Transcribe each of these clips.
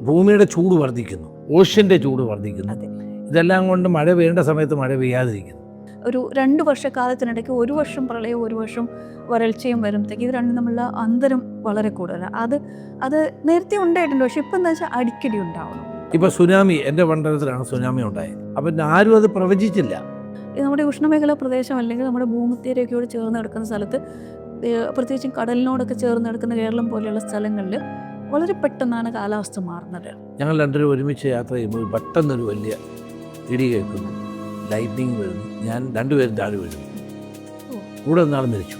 ഭൂമിയുടെ ചൂട് വർദ്ധിക്കുന്നു, ഓഷ്യൻ്റെ ചൂട് വർദ്ധിക്കുന്നു. ഇതെല്ലാം കൊണ്ട് മഴ പെയ്യേണ്ട സമയത്ത് മഴ പെയ്യാതിരിക്കുന്നു. ഒരു 2 വർഷക്കാലത്തിനിടയ്ക്ക് 1 വർഷം പ്രളയവും 1 വർഷം വരൾച്ചയും വരുമ്പോഴത്തേക്ക് ഇത് രണ്ടും തമ്മിലുള്ള അന്തരം വളരെ കൂടുതലാണ്. അത് നേരത്തെ ഉണ്ടായിട്ടുണ്ട്, പക്ഷെ ഇപ്പം എന്താ വെച്ചാൽ അടിക്കടി ഉണ്ടാവണം. ഇപ്പോൾ സുനാമി, എൻ്റെ മണ്ഡലത്തിലാണ് സുനാമി ഉണ്ടായത്. അപ്പം ആരും അത് പ്രവചിച്ചില്ല. നമ്മുടെ ഉഷ്ണമേഖലാ പ്രദേശം അല്ലെങ്കിൽ നമ്മുടെ ഭൂമധ്യരേഖയോട് ചേർന്ന് കിടക്കുന്ന സ്ഥലത്ത്, പ്രത്യേകിച്ചും കടലിനോടൊക്കെ ചേർന്ന് കിടക്കുന്ന കേരളം പോലെയുള്ള സ്ഥലങ്ങളിൽ വളരെ പെട്ടെന്നാണ് കാലാവസ്ഥ മാറുന്നത്. ഞങ്ങൾ രണ്ടുപേരും ഒരുമിച്ച് യാത്ര ചെയ്യുമ്പോൾ പെട്ടെന്നൊരു വലിയ ഇടി കേൾക്കുന്നു, ലൈറ്റ്നിങ് വരുന്നു, ഞാൻ രണ്ടുപേരും താഴെ വീഴുന്നു, കൂടെ നിന്നാൾ മരിച്ചു.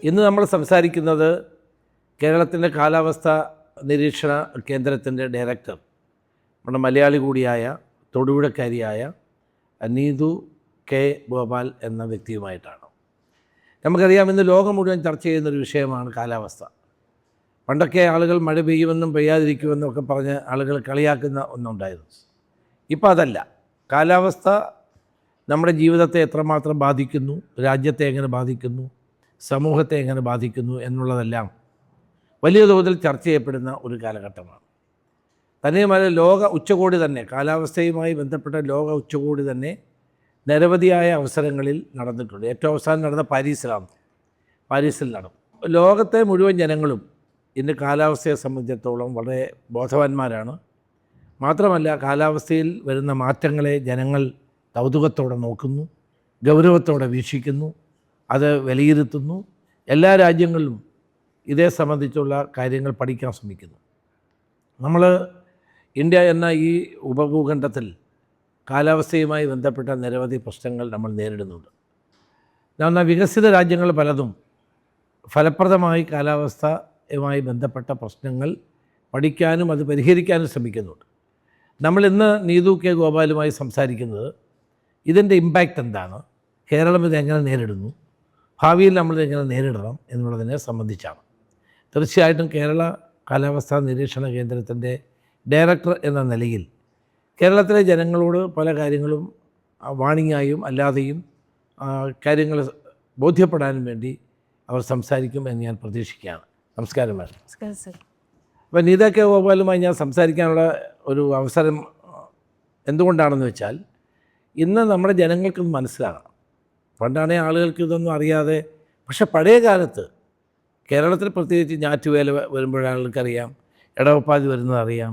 ഇന്ന് നമ്മൾ സംസാരിക്കുന്നത് കേരളത്തിൻ്റെ കാലാവസ്ഥ നിരീക്ഷണ കേന്ദ്രത്തിൻ്റെ ഡയറക്ടർ, നമ്മുടെ മലയാളി കൂടിയായ തൊടുപുഴക്കാരിയായ നീതു കെ ഗോപാൽ എന്ന വ്യക്തിയുമായിട്ടാണ്. നമുക്കറിയാം, ഇന്ന് ലോകം മുഴുവൻ ചർച്ച ചെയ്യുന്നൊരു വിഷയമാണ് കാലാവസ്ഥ. പണ്ടൊക്കെ ആളുകൾ മഴ പെയ്യുമെന്നും പെയ്യാതിരിക്കുമെന്നും ഒക്കെ പറഞ്ഞ് ആളുകൾ കളിയാക്കുന്ന ഒന്നുണ്ടായിരുന്നു. ഇപ്പോൾ അതല്ല. കാലാവസ്ഥ നമ്മുടെ ജീവിതത്തെ എത്രമാത്രം ബാധിക്കുന്നു, രാജ്യത്തെ എങ്ങനെ ബാധിക്കുന്നു, സമൂഹത്തെ എങ്ങനെ ബാധിക്കുന്നു എന്നുള്ളതെല്ലാം വലിയ തോതിൽ ചർച്ച ചെയ്യപ്പെടുന്ന ഒരു കാലഘട്ടമാണ്. തന്നെയുമല്ല, ലോക ഉച്ചകോടി തന്നെ, കാലാവസ്ഥയുമായി ബന്ധപ്പെട്ട ലോക ഉച്ചകോടി തന്നെ നിരവധിയായ അവസരങ്ങളിൽ നടന്നിട്ടുണ്ട്. ഏറ്റവും അവസാനം നടന്ന പാരീസിൽ നടന്നു. ലോകത്തെ മുഴുവൻ ജനങ്ങളും ഇന്ന് കാലാവസ്ഥയെ സംബന്ധിച്ചിടത്തോളം വളരെ ബോധവാന്മാരാണ്. മാത്രമല്ല, കാലാവസ്ഥയിൽ വരുന്ന മാറ്റങ്ങളെ ജനങ്ങൾ കൗതുകത്തോടെ നോക്കുന്നു, ഗൗരവത്തോടെ വീക്ഷിക്കുന്നു, അത് വിലയിരുത്തുന്നു. എല്ലാ രാജ്യങ്ങളിലും ഇതേ സംബന്ധിച്ചുള്ള കാര്യങ്ങൾ പഠിക്കാൻ ശ്രമിക്കുന്നു. നമ്മൾ ഇന്ത്യ എന്ന ഈ ഉപഭൂഖണ്ഡത്തിൽ കാലാവസ്ഥയുമായി ബന്ധപ്പെട്ട നിരവധി പ്രശ്നങ്ങൾ നമ്മൾ നേരിടുന്നുണ്ട്. എന്നാൽ വികസിത രാജ്യങ്ങൾ പലതും ഫലപ്രദമായി കാലാവസ്ഥയുമായി ബന്ധപ്പെട്ട പ്രശ്നങ്ങൾ പഠിക്കാനും അത് പരിഹരിക്കാനും ശ്രമിക്കുന്നുണ്ട്. നമ്മൾ ഇന്ന് നീതു കെ ഗോപാലുമായി സംസാരിക്കുന്നത് ഇതിൻ്റെ ഇമ്പാക്റ്റ് എന്താണ്, കേരളം ഇതെങ്ങനെ നേരിടുന്നു, ഭാവിയിൽ നമ്മളിതെങ്ങനെ നേരിടണം എന്നുള്ളതിനെ സംബന്ധിച്ചാണ്. തീർച്ചയായിട്ടും കേരള കാലാവസ്ഥാ നിരീക്ഷണ കേന്ദ്രത്തിൻ്റെ ഡയറക്ടർ എന്ന നിലയിൽ കേരളത്തിലെ ജനങ്ങളോട് പല കാര്യങ്ങളും വാണിംഗായും അല്ലാതെയും കാര്യങ്ങൾ ബോധ്യപ്പെടാനും വേണ്ടി അവർ സംസാരിക്കും എന്ന് ഞാൻ പ്രതീക്ഷിക്കുകയാണ്. നമസ്കാരം മാഡം. നമസ്കാരം സർ. അപ്പോൾ നീതു കെ ഗോപാലുമായി ഞാൻ സംസാരിക്കാനുള്ള ഒരു അവസരം എന്തുകൊണ്ടാണെന്ന് വെച്ചാൽ, ഇന്ന് നമ്മുടെ ജനങ്ങൾക്കൊന്ന് മനസ്സിലാകണം. പണ്ടാണെങ്കിൽ ആളുകൾക്ക് ഇതൊന്നും അറിയാതെ, പക്ഷെ പഴയ കാലത്ത് കേരളത്തിൽ പ്രത്യേകിച്ച് ഞാറ്റുവേല വരുമ്പോഴാളുകൾക്കറിയാം, ഇടവപ്പാതി വരുന്നതറിയാം,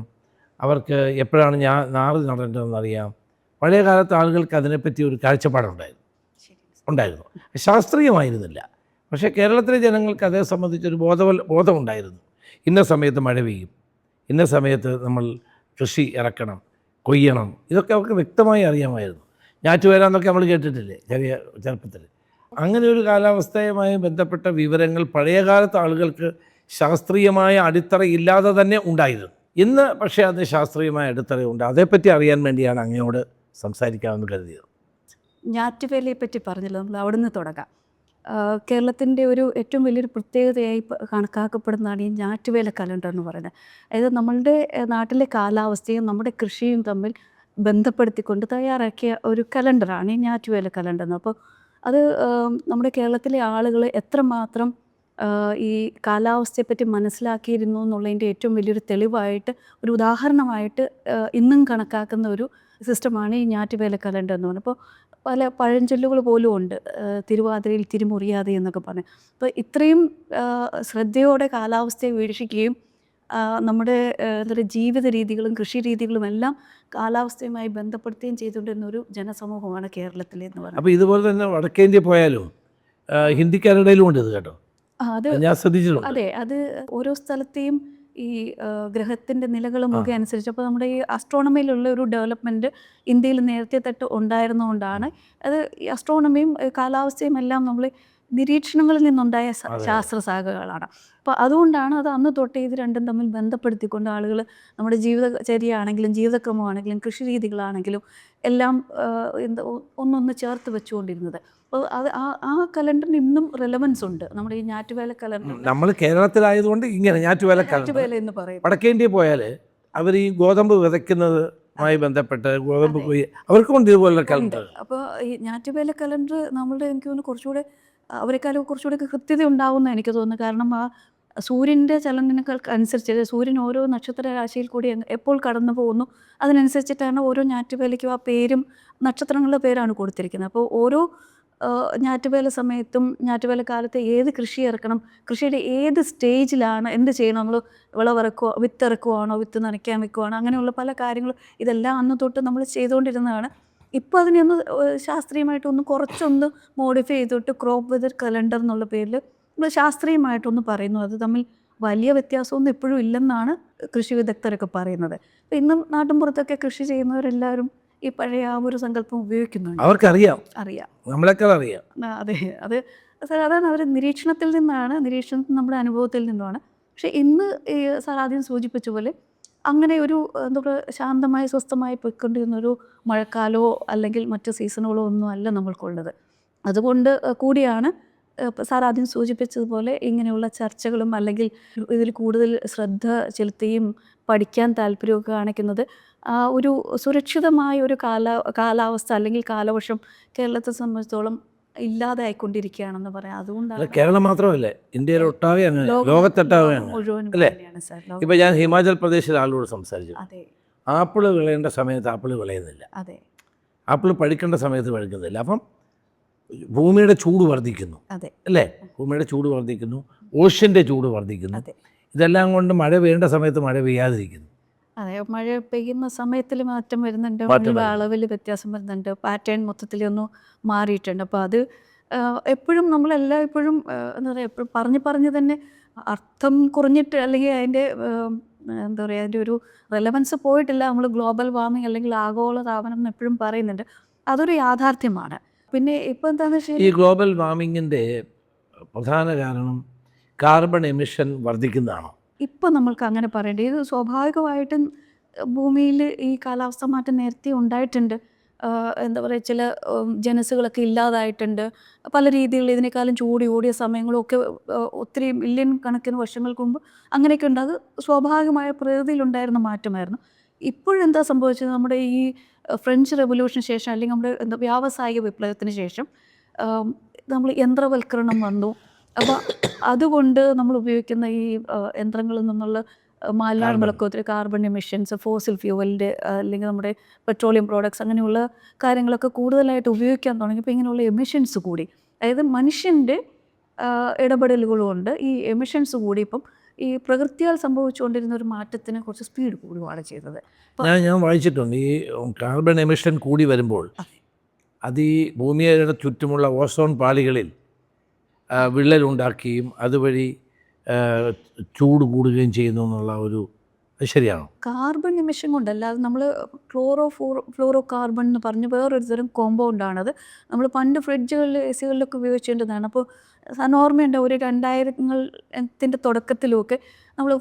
അവർക്ക് എപ്പോഴാണ് നാറ് നടേണ്ടതെന്നറിയാം. പഴയ കാലത്ത് ആളുകൾക്ക് അതിനെപ്പറ്റി ഒരു കാഴ്ചപ്പാടുണ്ടായിരുന്നു. ശാസ്ത്രീയമായിരുന്നില്ല, പക്ഷേ കേരളത്തിലെ ജനങ്ങൾക്ക് അതേ സംബന്ധിച്ചൊരു ബോധമുണ്ടായിരുന്നു. ഇന്ന സമയത്ത് മഴ പെയ്യും, ഇന്ന സമയത്ത് നമ്മൾ കൃഷി ഇറക്കണം, കൊയ്യണം, ഇതൊക്കെ അവർക്ക് വ്യക്തമായി അറിയാമായിരുന്നു. ഞാറ്റുവേല എന്നൊക്കെ നമ്മൾ കേട്ടിട്ടില്ലേ ചെറുപ്പത്തിൽ. അങ്ങനെ ഒരു കാലാവസ്ഥയുമായി ബന്ധപ്പെട്ട വിവരങ്ങൾ പഴയകാലത്ത് ആളുകൾക്ക് ശാസ്ത്രീയമായ അടിത്തറ ഇല്ലാതെ തന്നെ ഉണ്ടായിരുന്നു. ഇന്ന് പക്ഷേ അതിന് ശാസ്ത്രീയമായ അടിത്തറയുണ്ട്. അതേപ്പറ്റി അറിയാൻ വേണ്ടിയാണ് അങ്ങയോട് സംസാരിക്കാമെന്ന് കരുതിയത്. ഞാറ്റുവേലയെ പറ്റി പറഞ്ഞല്ലോ, നമ്മൾ അവിടെ നിന്ന് തുടങ്ങാം. കേരളത്തിൻ്റെ ഒരു ഏറ്റവും വലിയൊരു പ്രത്യേകതയായി കണക്കാക്കപ്പെടുന്നതാണ് ഈ ഞാറ്റുവേല കലണ്ടർ എന്ന് പറയുന്നത്. അതായത് നമ്മളുടെ നാട്ടിലെ കാലാവസ്ഥയും നമ്മുടെ കൃഷിയും തമ്മിൽ ബന്ധപ്പെടുത്തിക്കൊണ്ട് തയ്യാറാക്കിയ ഒരു കലണ്ടറാണ് ഈ ഞാറ്റുവേല കലണ്ടർ എന്ന്. അപ്പോൾ അത് നമ്മുടെ കേരളത്തിലെ ആളുകൾ എത്രമാത്രം ഈ കാലാവസ്ഥയെപ്പറ്റി മനസ്സിലാക്കിയിരുന്നു എന്നുള്ളതിൻ്റെ ഏറ്റവും വലിയൊരു തെളിവായിട്ട്, ഒരു ഉദാഹരണമായിട്ട് ഇന്നും കണക്കാക്കുന്ന ഒരു സിസ്റ്റമാണ് ഈ ഞാറ്റുവേല കലണ്ടർ എന്ന് പറയുന്നത്. അപ്പോൾ പല പഴഞ്ചൊല്ലുകൾ പോലും ഉണ്ട്, തിരുവാതിരയിൽ തിരിമുറിയാതെ എന്നൊക്കെ പറഞ്ഞു. അപ്പോൾ ഇത്രയും ശ്രദ്ധയോടെ കാലാവസ്ഥയെ വീക്ഷിക്കുകയും നമ്മുടെ എന്താ പറയുക, ജീവിത രീതികളും കൃഷി രീതികളും എല്ലാം കാലാവസ്ഥയുമായി ബന്ധപ്പെടുത്തുകയും ചെയ്തുകൊണ്ടിരുന്നൊരു ജനസമൂഹമാണ് കേരളത്തിലെന്ന് പറയുന്നത്. അപ്പോൾ ഇതുപോലെ തന്നെ വടക്കേന്ത്യ പോയാലും ഹിന്ദിക്കാരുടെയിലും ഉണ്ട് ഇത് കേട്ടോ, അത് ഞാൻ ശ്രദ്ധിച്ചിട്ടുണ്ട്. അതെ, അത് ഓരോ സ്ഥലത്തെയും ഈ ഗ്രഹത്തിൻ്റെ നിലകളും ഒക്കെ അനുസരിച്ച്, അപ്പോൾ നമ്മുടെ ഈ അസ്ട്രോണമിയിലുള്ള ഒരു ഡെവലപ്മെൻറ്റ് ഇന്ത്യയിൽ നേരത്തെ തൊട്ട് ഉണ്ടായിരുന്നുകൊണ്ടാണ് അത് ഈ അസ്ട്രോണമിയും കാലാവസ്ഥയും എല്ലാം നമ്മൾ നിരീക്ഷണങ്ങളിൽ നിന്നുണ്ടായ ശാസ്ത്രശാഖകളാണ്. അപ്പോൾ അതുകൊണ്ടാണ് അത് അന്ന് തൊട്ടേ ഇത് രണ്ടും തമ്മിൽ ബന്ധപ്പെടുത്തിക്കൊണ്ട് ആളുകൾ നമ്മുടെ ജീവിതചര്യയാണെങ്കിലും ജീവിതക്രമമാണെങ്കിലും കൃഷി രീതികളാണെങ്കിലും എല്ലാം ഒന്നൊന്ന് ചേർത്ത് വെച്ചുകൊണ്ടിരുന്നത്. അപ്പോൾ അത് ആ കലണ്ടറിന് ഇന്നും റെലവൻസ് ഉണ്ട്. നമ്മുടെ ഈ ഞാറ്റുവേല കലണ്ടർ നമ്മൾ കേരളത്തിലായതുകൊണ്ട് ഇങ്ങനെ ഞാറ്റുവേല എന്ന് പറയും. വടക്കേന്ത്യ പോയാൽ അവർ ഈ ഗോതമ്പ് വിതയ്ക്കുന്നതുമായി ബന്ധപ്പെട്ട് ഗോതമ്പ് അവർക്കും ഇതുപോലെ കലണ്ടർ. അപ്പോൾ ഈ ഞാറ്റുവേല കലണ്ടർ നമ്മളുടെ എനിക്ക് തോന്നുന്നു കുറച്ചുകൂടെ അവരെക്കാളും കുറച്ചുകൂടെ കൃത്യത ഉണ്ടാവുമെന്ന് എനിക്ക് തോന്നുന്നു. കാരണം സൂര്യൻ്റെ ചലനങ്ങൾക്ക് അനുസരിച്ച് സൂര്യൻ ഓരോ നക്ഷത്ര രാശിയിൽ കൂടി എപ്പോൾ കടന്നു പോകുന്നു അതിനനുസരിച്ചിട്ടാണ് ഓരോ ഞാറ്റുവേലയ്ക്കും ആ പേരും നക്ഷത്രങ്ങളുടെ പേരാണ് കൊടുത്തിരിക്കുന്നത്. അപ്പോൾ ഓരോ ഞാറ്റുവേല സമയത്തും ഞാറ്റുവേല കാലത്ത് ഏത് കൃഷി ഇറക്കണം, കൃഷിയുടെ ഏത് സ്റ്റേജിലാണ് എന്ത് ചെയ്യണം, നമ്മൾ വിളവിറക്കുക, വിത്തിറക്കുവാണോ, വിത്ത് നനയ്ക്കാൻ വെക്കുവാണോ, അങ്ങനെയുള്ള പല കാര്യങ്ങളും ഇതെല്ലാം അന്ന് തൊട്ട് നമ്മൾ ചെയ്തുകൊണ്ടിരുന്നതാണ്. ഇപ്പോൾ അതിനെ ഒന്ന് ശാസ്ത്രീയമായിട്ടൊന്ന് കുറച്ചൊന്ന് മോഡിഫൈ ചെയ്തിട്ട് ക്രോപ്പ് വെതർ കലണ്ടർ എന്നുള്ള പേരിൽ നമ്മൾ ശാസ്ത്രീയമായിട്ടൊന്ന് പറയുന്നു. അത് തമ്മിൽ വലിയ വ്യത്യാസമൊന്നും എപ്പോഴും ഇല്ലെന്നാണ് കൃഷി വിദഗ്ധരൊക്കെ പറയുന്നത്. അപ്പോൾ ഇന്നും നാട്ടിൻപുറത്തൊക്കെ കൃഷി ചെയ്യുന്നവരെല്ലാവരും ഈ പഴയ ആ ഒരു സങ്കല്പം ഉപയോഗിക്കുന്നുണ്ട്. അവർക്കറിയാം, അറിയാം, നമ്മളെക്കാൾ അറിയാം. അതെ, അത് സാധാരണ അവർ നിരീക്ഷണത്തിൽ നിന്നാണ്, നിരീക്ഷണത്തിൽ നമ്മുടെ അനുഭവത്തിൽ നിന്നുമാണ്. പക്ഷേ ഇന്ന് ഈ സാർ ആദ്യം സൂചിപ്പിച്ച പോലെ അങ്ങനെ ഒരു എന്താ പറയുക ശാന്തമായി സ്വസ്ഥമായി പോയിക്കൊണ്ടിരുന്നൊരു മഴക്കാലമോ അല്ലെങ്കിൽ മറ്റ് സീസണുകളോ ഒന്നും അല്ല നമ്മൾക്കുള്ളത്. അതുകൊണ്ട് കൂടിയാണ് സാർ ആദ്യം സൂചിപ്പിച്ചതുപോലെ ഇങ്ങനെയുള്ള ചർച്ചകളും അല്ലെങ്കിൽ ഇതിൽ കൂടുതൽ ശ്രദ്ധ ചെലുത്തുകയും പഠിക്കാൻ താല്പര്യമൊക്കെ കാണിക്കുന്നത്. ഒരു സുരക്ഷിതമായ ഒരു കാലാവസ്ഥ അല്ലെങ്കിൽ കാലവർഷം കേരളത്തെ സംബന്ധിച്ചിടത്തോളം ഇല്ലാതെ ആയിക്കൊണ്ടിരിക്കുകയാണെന്ന് പറയാം. അതുകൊണ്ടാണ് കേരളം മാത്രമല്ല, ഇന്ത്യയിൽ ഒട്ടാകെ അങ്ങനെ, ലോകത്തൊട്ടാകെ മുഴുവനും അല്ലേ? തന്നെയാണ് സാർ. ഇപ്പം ഞാൻ ഹിമാചൽ പ്രദേശിലെ ആളോട് സംസാരിച്ചു. അതെ, ആപ്പിള് വിളയേണ്ട സമയത്ത് ആപ്പിള് വിളയുന്നില്ല, അതെ, ആപ്പിള് പഴുക്കേണ്ട സമയത്ത് പഴുക്കുന്നില്ല. അപ്പം ഭൂമിയുടെ ചൂട് വർദ്ധിക്കുന്നു, അതെ, അല്ലേ? ഭൂമിയുടെ ചൂട് വർദ്ധിക്കുന്നു, ഓഷ്യൻ്റെ ചൂട് വർദ്ധിക്കുന്നു. അതെ, ഇതെല്ലാം കൊണ്ട് മഴ പെയ്യേണ്ട സമയത്ത് മഴ പെയ്യാതിരിക്കുന്നു. അതെ. മഴ പെയ്യുന്ന സമയത്തിൽ മാറ്റം വരുന്നുണ്ട്, മാറ്റം മഴ അളവിൽ വ്യത്യാസം വരുന്നുണ്ട്, പാറ്റേൺ മൊത്തത്തിലൊന്ന് മാറിയിട്ടുണ്ട്. അപ്പോൾ അത് എപ്പോഴും നമ്മളെല്ലാം ഇപ്പോഴും എന്താ പറയുക, എപ്പോഴും പറഞ്ഞ് തന്നെ അർത്ഥം കുറഞ്ഞിട്ട് അല്ലെങ്കിൽ അതിൻ്റെ എന്താ പറയുക അതിൻ്റെ ഒരു റെലവൻസ് പോയിട്ടില്ല. നമ്മൾ ഗ്ലോബൽ വാർമിംഗ് അല്ലെങ്കിൽ ആഗോള താപനം എന്ന് എപ്പോഴും പറയുന്നുണ്ട്. അതൊരു യാഥാർത്ഥ്യമാണ്. പിന്നെ ഇപ്പോൾ എന്താണെന്ന് വെച്ചാൽ ഈ ഗ്ലോബൽ വാർമിങ്ങിൻ്റെ പ്രധാന കാരണം കാർബൺ എമിഷൻ വർദ്ധിക്കുന്നതാണോ? ഇപ്പം നമ്മൾക്ക് അങ്ങനെ പറയേണ്ടത് ഇത് സ്വാഭാവികമായിട്ടും ഭൂമിയിൽ ഈ കാലാവസ്ഥ മാറ്റം നേരത്തെ ഉണ്ടായിട്ടുണ്ട്. എന്താ പറയുക, ചില ജനസുകളൊക്കെ ഇല്ലാതായിട്ടുണ്ട്. പല രീതിയിൽ ഇതിനേക്കാളും കൂടിയ സമയങ്ങളും ഒക്കെ ഒത്തിരി മില്യൺ കണക്കിന് വർഷങ്ങൾക്ക് മുമ്പ് അങ്ങനെയൊക്കെ ഉണ്ട്. അത് സ്വാഭാവികമായ പ്രകൃതിയിലുണ്ടായിരുന്ന മാറ്റമായിരുന്നു. ഇപ്പോഴെന്താ സംഭവിച്ചത്, നമ്മുടെ ഈ ഫ്രഞ്ച് റെവല്യൂഷന് ശേഷം അല്ലെങ്കിൽ നമ്മുടെ എന്താ വ്യാവസായിക വിപ്ലവത്തിന് ശേഷം നമ്മൾ യന്ത്രവൽക്കരണം വന്നു. അപ്പോൾ അതുകൊണ്ട് നമ്മൾ ഉപയോഗിക്കുന്ന ഈ യന്ത്രങ്ങളിൽ നിന്നുള്ള മാലിന്യങ്ങളൊക്കെ ഒത്തിരി കാർബൺ എമിഷൻസ്, ഫോസിൽ ഫ്യൂവലിൻ്റെ അല്ലെങ്കിൽ നമ്മുടെ പെട്രോളിയം പ്രോഡക്ട്സ് അങ്ങനെയുള്ള കാര്യങ്ങളൊക്കെ കൂടുതലായിട്ട് ഉപയോഗിക്കാൻ തുടങ്ങിയപ്പോൾ ഇങ്ങനെയുള്ള എമിഷൻസ് കൂടി. അതായത് മനുഷ്യൻ്റെ ഇടപെടലുകളുണ്ട് ഈ എമിഷൻസ് കൂടി. ഇപ്പം ഈ പ്രകൃതിയാൽ സംഭവിച്ചുകൊണ്ടിരുന്ന ഒരു മാറ്റത്തിന് കുറച്ച് സ്പീഡ് കൂടുകയാണ് ചെയ്തത്. ഞാൻ വായിച്ചിട്ടുണ്ട്, ഈ കാർബൺ എമിഷൻ കൂടി വരുമ്പോൾ അത് ഈ ഭൂമിയുടെ ചുറ്റുമുള്ള ഓസോൺ പാളികളിൽ വിള്ളലുണ്ടാക്കുകയും അതുവഴി ചൂട് കൂടുകയും ചെയ്യുന്നു എന്നുള്ള ഒരു, ശരിയാണോ? കാർബൺ എമിഷൻ കൊണ്ടല്ല, അത് നമ്മൾ ഫ്ലോറോ കാർബൺ എന്ന് പറഞ്ഞ് വേറൊരു തരം കോമ്പൗണ്ടാണത്. നമ്മൾ പണ്ട് ഫ്രിഡ്ജുകളിൽ എ സികളിലൊക്കെ ഉപയോഗിച്ചേണ്ടതാണ്. അപ്പോൾ ഓർമ്മയുണ്ട്, ഒരു 2000-ത്തിൻ്റെ തുടക്കത്തിലുമൊക്കെ നമ്മൾ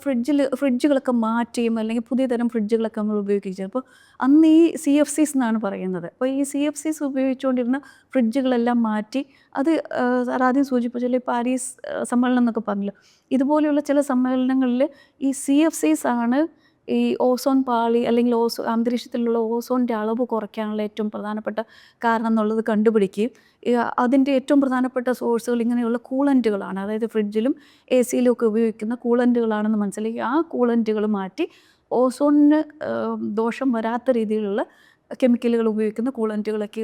ഫ്രിഡ്ജുകളൊക്കെ മാറ്റിയും അല്ലെങ്കിൽ പുതിയ തരം ഫ്രിഡ്ജുകളൊക്കെ നമ്മൾ ഉപയോഗിച്ചു. അപ്പോൾ അന്ന് ഈ CFCs എന്നാണ് പറയുന്നത്. അപ്പോൾ ഈ CFCs ഉപയോഗിച്ചുകൊണ്ടിരുന്ന ഫ്രിഡ്ജുകളെല്ലാം മാറ്റി അത് ആദ്യം സൂചിപ്പിച്ചാൽ പാരീസ് സമ്മേളനം എന്നൊക്കെ പറഞ്ഞല്ലോ, ഇതുപോലെയുള്ള ചില സമ്മേളനങ്ങളിൽ ഈ CFCs ആണ് ഈ ഓസോൺ പാളി അല്ലെങ്കിൽ അന്തരീക്ഷത്തിലുള്ള ഓസോണിൻ്റെ അളവ് കുറയ്ക്കാനുള്ള ഏറ്റവും പ്രധാനപ്പെട്ട കാരണം എന്നുള്ളത് കണ്ടുപിടിക്കുകയും അതിൻ്റെ ഏറ്റവും പ്രധാനപ്പെട്ട സോഴ്സുകൾ ഇങ്ങനെയുള്ള കൂളൻറ്റുകളാണ്. അതായത് ഫ്രിഡ്ജിലും AC-ലും ഒക്കെ ഉപയോഗിക്കുന്ന കൂളൻറ്റുകളാണെന്ന് മനസ്സിലാക്കി ആ കൂളൻറ്റുകൾ മാറ്റി ഓസോണിന് ദോഷം വരാത്ത രീതിയിലുള്ള കെമിക്കലുകൾ ഉപയോഗിക്കുന്ന കൂളൻറ്റുകളൊക്കെ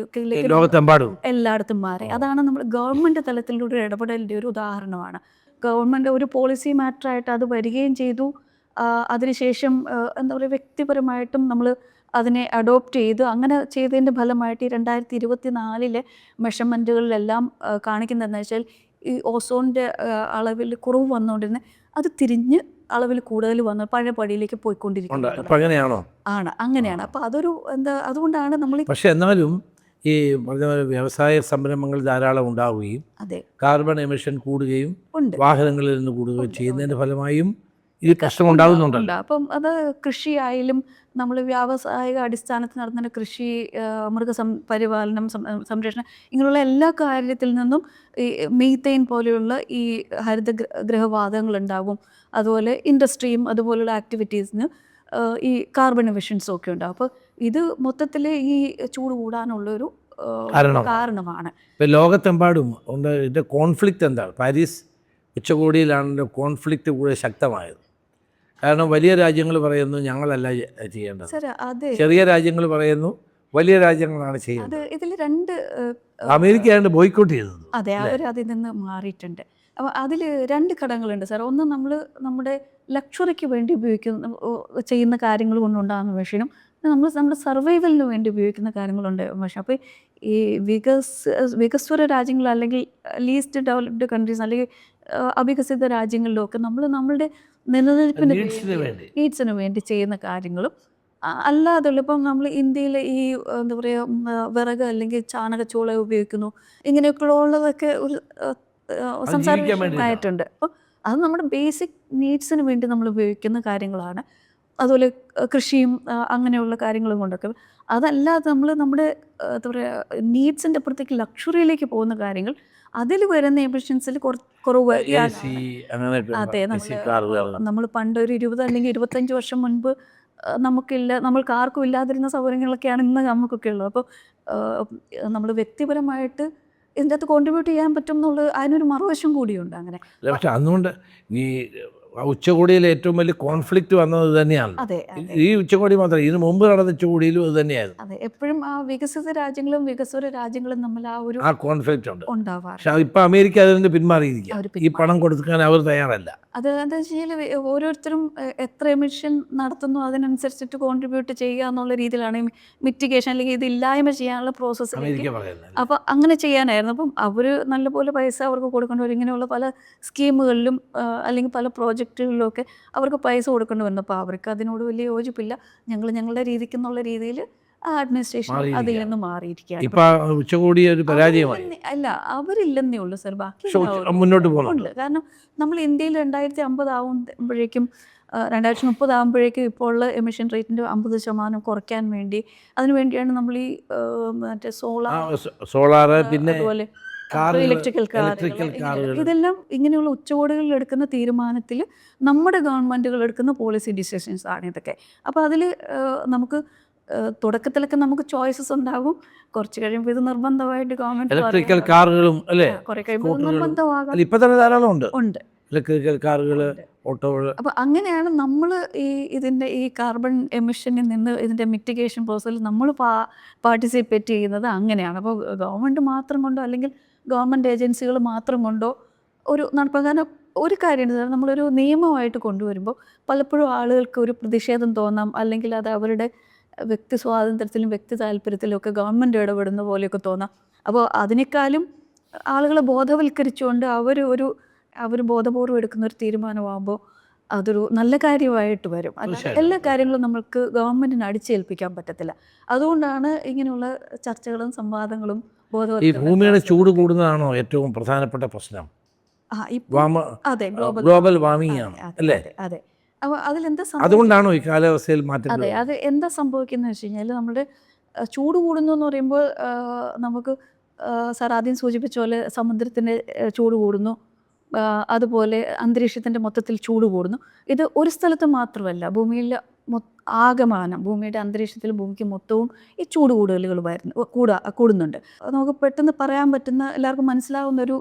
ലോകത്തെമ്പാടും എല്ലായിടത്തും മാറി. അതാണ് നമ്മൾ ഗവൺമെൻറ് തലത്തിലൂടെ ഇടപെടലിൻ്റെ ഒരു ഉദാഹരണമാണ്. ഗവൺമെൻറ് ഒരു പോളിസി മാറ്ററായിട്ട് അത് വരികയും ചെയ്തു. അതിനുശേഷം എന്താ പറയുക, വ്യക്തിപരമായിട്ടും നമ്മൾ അതിനെ അഡോപ്റ്റ് ചെയ്ത് അങ്ങനെ ചെയ്തതിൻ്റെ ഫലമായിട്ട് ഈ 2024 മെഷർമെൻറ്റുകളിലെല്ലാം കാണിക്കുന്നതെന്ന് വെച്ചാൽ ഈ ഓസോണിൻ്റെ അളവിൽ കുറവ് വന്നുകൊണ്ടിരുന്നത് അത് തിരിഞ്ഞ് അളവിൽ കൂടുതൽ വന്ന് പഴയ പടിയിലേക്ക് പോയിക്കൊണ്ടിരിക്കുന്നത് ആണ്. അങ്ങനെയാണ്. അപ്പോൾ അതൊരു അതുകൊണ്ടാണ് നമ്മൾ പക്ഷേ എന്നാലും ഈ പറഞ്ഞ വ്യവസായ സംരംഭങ്ങൾ ധാരാളം ഉണ്ടാവുകയും അതെ കാർബൺ എമിഷൻ കൂടുകയും ഉണ്ട്, വാഹനങ്ങളിൽ നിന്ന് കൂടുകയും ചെയ്യുന്നതിൻ്റെ ഫലമായും ഈ പ്രശ്നം ഉണ്ടാകുന്നുണ്ടല്ലോ. അപ്പം അത് കൃഷിയായാലും നമ്മൾ വ്യാവസായിക അടിസ്ഥാനത്തിൽ നടത്തുന്ന കൃഷി, പരിപാലനം, സംരക്ഷണം ഇങ്ങനെയുള്ള എല്ലാ കാര്യത്തിൽ നിന്നും ഈ മീഥെയിൻ പോലെയുള്ള ഈ ഹരിതഗൃഹവാതകങ്ങളുണ്ടാകും. അതുപോലെ ഇൻഡസ്ട്രിയും അതുപോലുള്ള ആക്ടിവിറ്റീസിന് ഈ കാർബൺ എമിഷൻസും ഒക്കെ ഉണ്ടാകും. അപ്പോൾ ഇത് മൊത്തത്തിൽ ഈ ചൂട് കൂടാനുള്ളൊരു കാരണമാണ്. ഇപ്പം ലോകത്തെമ്പാടും ഇതിൻ്റെ കോൺഫ്ലിക്റ്റ് എന്താണ്? പാരീസ് ഉച്ചകോടിയിലാണല്ലോ കോൺഫ്ലിക്റ്റ് കൂടുതൽ ശക്തമായത്. കാരണം വലിയ രാജ്യങ്ങൾ പറയുന്നു ഞങ്ങളല്ല ചെയ്യേണ്ടത്, സാർ അതെ ചെറിയ രാജ്യങ്ങൾ പറയുന്നു വലിയ രാജ്യങ്ങളാണ് അത് ചെയ്യേണ്ടത്. ഇതിൽ രണ്ട് അമേരിക്ക ആയതുകൊണ്ട് ബോയ്ക്കോട്ട് ചെയ്തത്. അതെ അവർ അതിൽ നിന്ന് മാറിയിട്ടുണ്ട്. അപ്പോൾ അതിൽ രണ്ട് ഘടകങ്ങളുണ്ട് സാർ. ഒന്ന് നമ്മൾ നമ്മുടെ ലക്ഷറിക്ക് വേണ്ടി ചെയ്യുന്ന കാര്യങ്ങൾ കൊണ്ടുണ്ടാകുന്ന വിഷയം, നമ്മുടെ സർവൈവലിന് വേണ്ടി ഉപയോഗിക്കുന്ന കാര്യങ്ങളുണ്ട് പക്ഷേ. അപ്പോൾ ഈ വികസ്വര രാജ്യങ്ങൾ അല്ലെങ്കിൽ ലീസ്റ്റ് ഡെവലപ്ഡ് കൺട്രീസ് അല്ലെങ്കിൽ അവികസിത രാജ്യങ്ങളിലൊക്കെ നമ്മളുടെ നിലനിൽപ്പിന് നീഡ്സിന് വേണ്ടി ചെയ്യുന്ന കാര്യങ്ങളും അല്ലാതുള്ള ഇപ്പം നമ്മൾ ഇന്ത്യയിൽ ഈ എന്താ പറയുക വിറക് അല്ലെങ്കിൽ ചാണകച്ചോള ഉപയോഗിക്കുന്നു, ഇങ്ങനെയൊക്കെ ഉള്ളതൊക്കെ ഒരു സംസാരമായിട്ടുണ്ട്. അപ്പോൾ അത് നമ്മുടെ ബേസിക് നീഡ്സിന് വേണ്ടി നമ്മൾ ഉപയോഗിക്കുന്ന കാര്യങ്ങളാണ്. അതുപോലെ കൃഷിയും അങ്ങനെയുള്ള കാര്യങ്ങളും കൊണ്ടൊക്കെ. അതല്ലാതെ നമ്മുടെ എന്താ പറയുക നീഡ്സിൻ്റെ അപ്പുറത്തേക്ക് ലക്ഷറിയിലേക്ക് പോകുന്ന കാര്യങ്ങൾ, അതിൽ വരുന്ന എമിഷൻസിൽ കുറവ്. അതെ, നമ്മൾ പണ്ട് ഒരു 20 അല്ലെങ്കിൽ 25 വർഷം മുൻപ് നമ്മൾക്ക് ആർക്കും ഇല്ലാതിരുന്ന സൗകര്യങ്ങളൊക്കെയാണ് ഇന്ന് നമുക്കൊക്കെ ഉള്ളത്. അപ്പോൾ നമ്മൾ വ്യക്തിപരമായിട്ട് ഇതിൻ്റെ അകത്ത് കോൺട്രിബ്യൂട്ട് ചെയ്യാൻ പറ്റും എന്നുള്ളത് അതിനൊരു മറുവശം കൂടിയുണ്ട്. അങ്ങനെ പക്ഷെ അതുകൊണ്ട് ഈ ഉച്ചകോടിയിൽ ഏറ്റവും വലിയ കോൺഫ്ലിക്റ്റ് വന്നത് തന്നെയാണ്. അതെ, ഈ ഉച്ചകോടി മാത്രം, ഇതിന് മുമ്പ് നടന്ന ഉച്ചകോടിയിലും അത് തന്നെയായിരുന്നു. അതെ, എപ്പോഴും ആ വികസിത രാജ്യങ്ങളും വികസ്വര രാജ്യങ്ങളും തമ്മിൽ ആ കോൺഫ്ലിക്റ്റ് ഉണ്ട്. ഉണ്ടാവാറ്. പക്ഷെ ഇപ്പം അമേരിക്ക അതിൽ നിന്ന് പിന്മാറിയിരിക്കുക. ഈ പണം കൊടുക്കാൻ അവർ തയ്യാറല്ല. അത് എന്താ വെച്ച് കഴിഞ്ഞാൽ ഓരോരുത്തരും എത്ര എമിഷൻ നടത്തുന്നു അതിനനുസരിച്ചിട്ട് കോൺട്രിബ്യൂട്ട് ചെയ്യുക എന്നുള്ള രീതിയിലാണ് മിറ്റിഗേഷൻ അല്ലെങ്കിൽ ഇത് ഇല്ലായ്മ ചെയ്യാനുള്ള പ്രോസസ്സ് അമേരിക്ക പറയുന്നത്. അപ്പോൾ അങ്ങനെ ചെയ്യാനായിരുന്നു. അപ്പം അവർ നല്ലപോലെ പൈസ അവർക്ക് കൊടുക്കേണ്ടി വരും. ഇങ്ങനെയുള്ള പല സ്കീമുകളിലും അല്ലെങ്കിൽ പല പ്രോജക്റ്റുകളിലൊക്കെ അവർക്ക് പൈസ കൊടുക്കേണ്ടി വരുന്നു. അപ്പോൾ അവർക്ക് അതിനോട് വലിയ യോജിപ്പില്ല. ഞങ്ങളുടെ രീതിക്ക് എന്നുള്ള രീതിയിൽ അഡ്മിനിസ്ട്രേഷൻ അതിൽ നിന്ന് മാറിയിരിക്കുകയാണ്. ഉച്ചകോടി ഒരു പരാജയമായി. അല്ല, അവരില്ലെന്നേ ഉള്ളൂ സാർ, ബാക്കി മുന്നോട്ട് പോകുന്നുണ്ട്. കാരണം നമ്മൾ ഇന്ത്യയിൽ 2050 ആകുമ്പോഴേക്കും 2030 ആകുമ്പോഴേക്കും ഇപ്പോൾ ഉള്ള എമിഷൻ റേറ്റിൻ്റെ 50% കുറയ്ക്കാൻ വേണ്ടി, അതിനുവേണ്ടിയാണ് നമ്മൾ ഈ മറ്റേ സോളാർ പിന്നെ അതുപോലെ ഇലക്ട്രിക്കൽ കാറുകൾ, ഇതെല്ലാം ഇങ്ങനെയുള്ള ഉച്ചകോടികളിൽ എടുക്കുന്ന തീരുമാനത്തിൽ നമ്മുടെ ഗവൺമെൻറ്റുകൾ എടുക്കുന്ന പോളിസി ഡിസിഷൻസ് ആണ് ഇതൊക്കെ. അപ്പോൾ അതിൽ നമുക്ക് തുടക്കത്തിലൊക്കെ നമുക്ക് ചോയ്സസ് ഉണ്ടാകും. കുറച്ച് കഴിയുമ്പോൾ ഇത് നിർബന്ധമായിട്ട് ഗവൺമെന്റ് ഇലക്ട്രിക്കൽ കാറുകളും അല്ലേ കുറെ കഴിയുമ്പോൾ നിർബന്ധമാകാം. ഇപ്പം തന്നെ ധാരാളം ഉണ്ട് ഇലക്ട്രിക്കൽ കാറുകൾ, ഓട്ടോകൾ. അപ്പോൾ അങ്ങനെയാണ് നമ്മൾ ഇതിൻ്റെ ഈ കാർബൺ എമിഷനിൽ നിന്ന് ഇതിൻ്റെ മിറ്റിഗേഷൻ പ്രോസസ്സിൽ നമ്മൾ പാർട്ടിസിപ്പേറ്റ് ചെയ്യുന്നത് അങ്ങനെയാണ്. അപ്പോൾ ഗവൺമെൻറ് മാത്രം കൊണ്ടോ അല്ലെങ്കിൽ ഗവൺമെൻറ് ഏജൻസികൾ മാത്രം കൊണ്ടോ ഒരു നടപ്പാക്കാൻ ഒരു കാര്യമുണ്ട്. നമ്മളൊരു നിയമമായിട്ട് കൊണ്ടുവരുമ്പോൾ പലപ്പോഴും ആളുകൾക്ക് ഒരു പ്രതിഷേധം തോന്നാം, അല്ലെങ്കിൽ അത് അവരുടെ വ്യക്തി സ്വാതന്ത്ര്യത്തിലും വ്യക്തി താല്പര്യത്തിലും ഒക്കെ ഗവൺമെൻറ് ഇടപെടുന്ന പോലെയൊക്കെ തോന്നാം. അപ്പോൾ അതിനേക്കാളും ആളുകളെ ബോധവൽക്കരിച്ചുകൊണ്ട് അവർ ബോധപൂർവ്വം എടുക്കുന്ന ഒരു തീരുമാനമാകുമ്പോൾ അതൊരു നല്ല കാര്യമായിട്ട് വരും. അല്ല, എല്ലാ കാര്യങ്ങളും നമുക്ക് ഗവൺമെൻറ്റിന് അടിച്ചേൽപ്പിക്കാൻ പറ്റത്തില്ല. അതുകൊണ്ടാണ് ഇങ്ങനെയുള്ള ചർച്ചകളും സംവാദങ്ങളും ഈ ഭൂമിയുടെ ചൂട് കൂടുന്നതാണോ ഏറ്റവും പ്രധാനപ്പെട്ട പ്രശ്നം? അതെ, ഗ്ലോബൽ വാർമിംഗ് ആണ് അല്ലേ? അതെ. അപ്പോൾ അതിലെന്താ അതുകൊണ്ടാണോ ഈ കാലാവസ്ഥയിൽ മാറ്റം? അതെ, അത് എന്താ സംഭവിക്കുന്നത് വെച്ച് കഴിഞ്ഞാൽ നമ്മുടെ ചൂട് കൂടുന്നു എന്ന് പറയുമ്പോൾ നമുക്ക് സാർ ആദ്യം സൂചിപ്പിച്ച പോലെ സമുദ്രത്തിൻ്റെ ചൂട് കൂടുന്നു, അതുപോലെ അന്തരീക്ഷത്തിൻ്റെ മൊത്തത്തിൽ ചൂട് കൂടുന്നു. ഇത് ഒരു സ്ഥലത്ത് മാത്രമല്ല, ഭൂമിയിൽ ആകമാനം ഭൂമിയുടെ അന്തരീക്ഷത്തിൽ ഭൂമിക്ക് മൊത്തവും ഈ ചൂട് കൂടുതലുകൾ കൂടുന്നുണ്ട്. നമുക്ക് പെട്ടെന്ന് പറയാൻ പറ്റുന്ന എല്ലാവർക്കും മനസ്സിലാവുന്ന ഒരു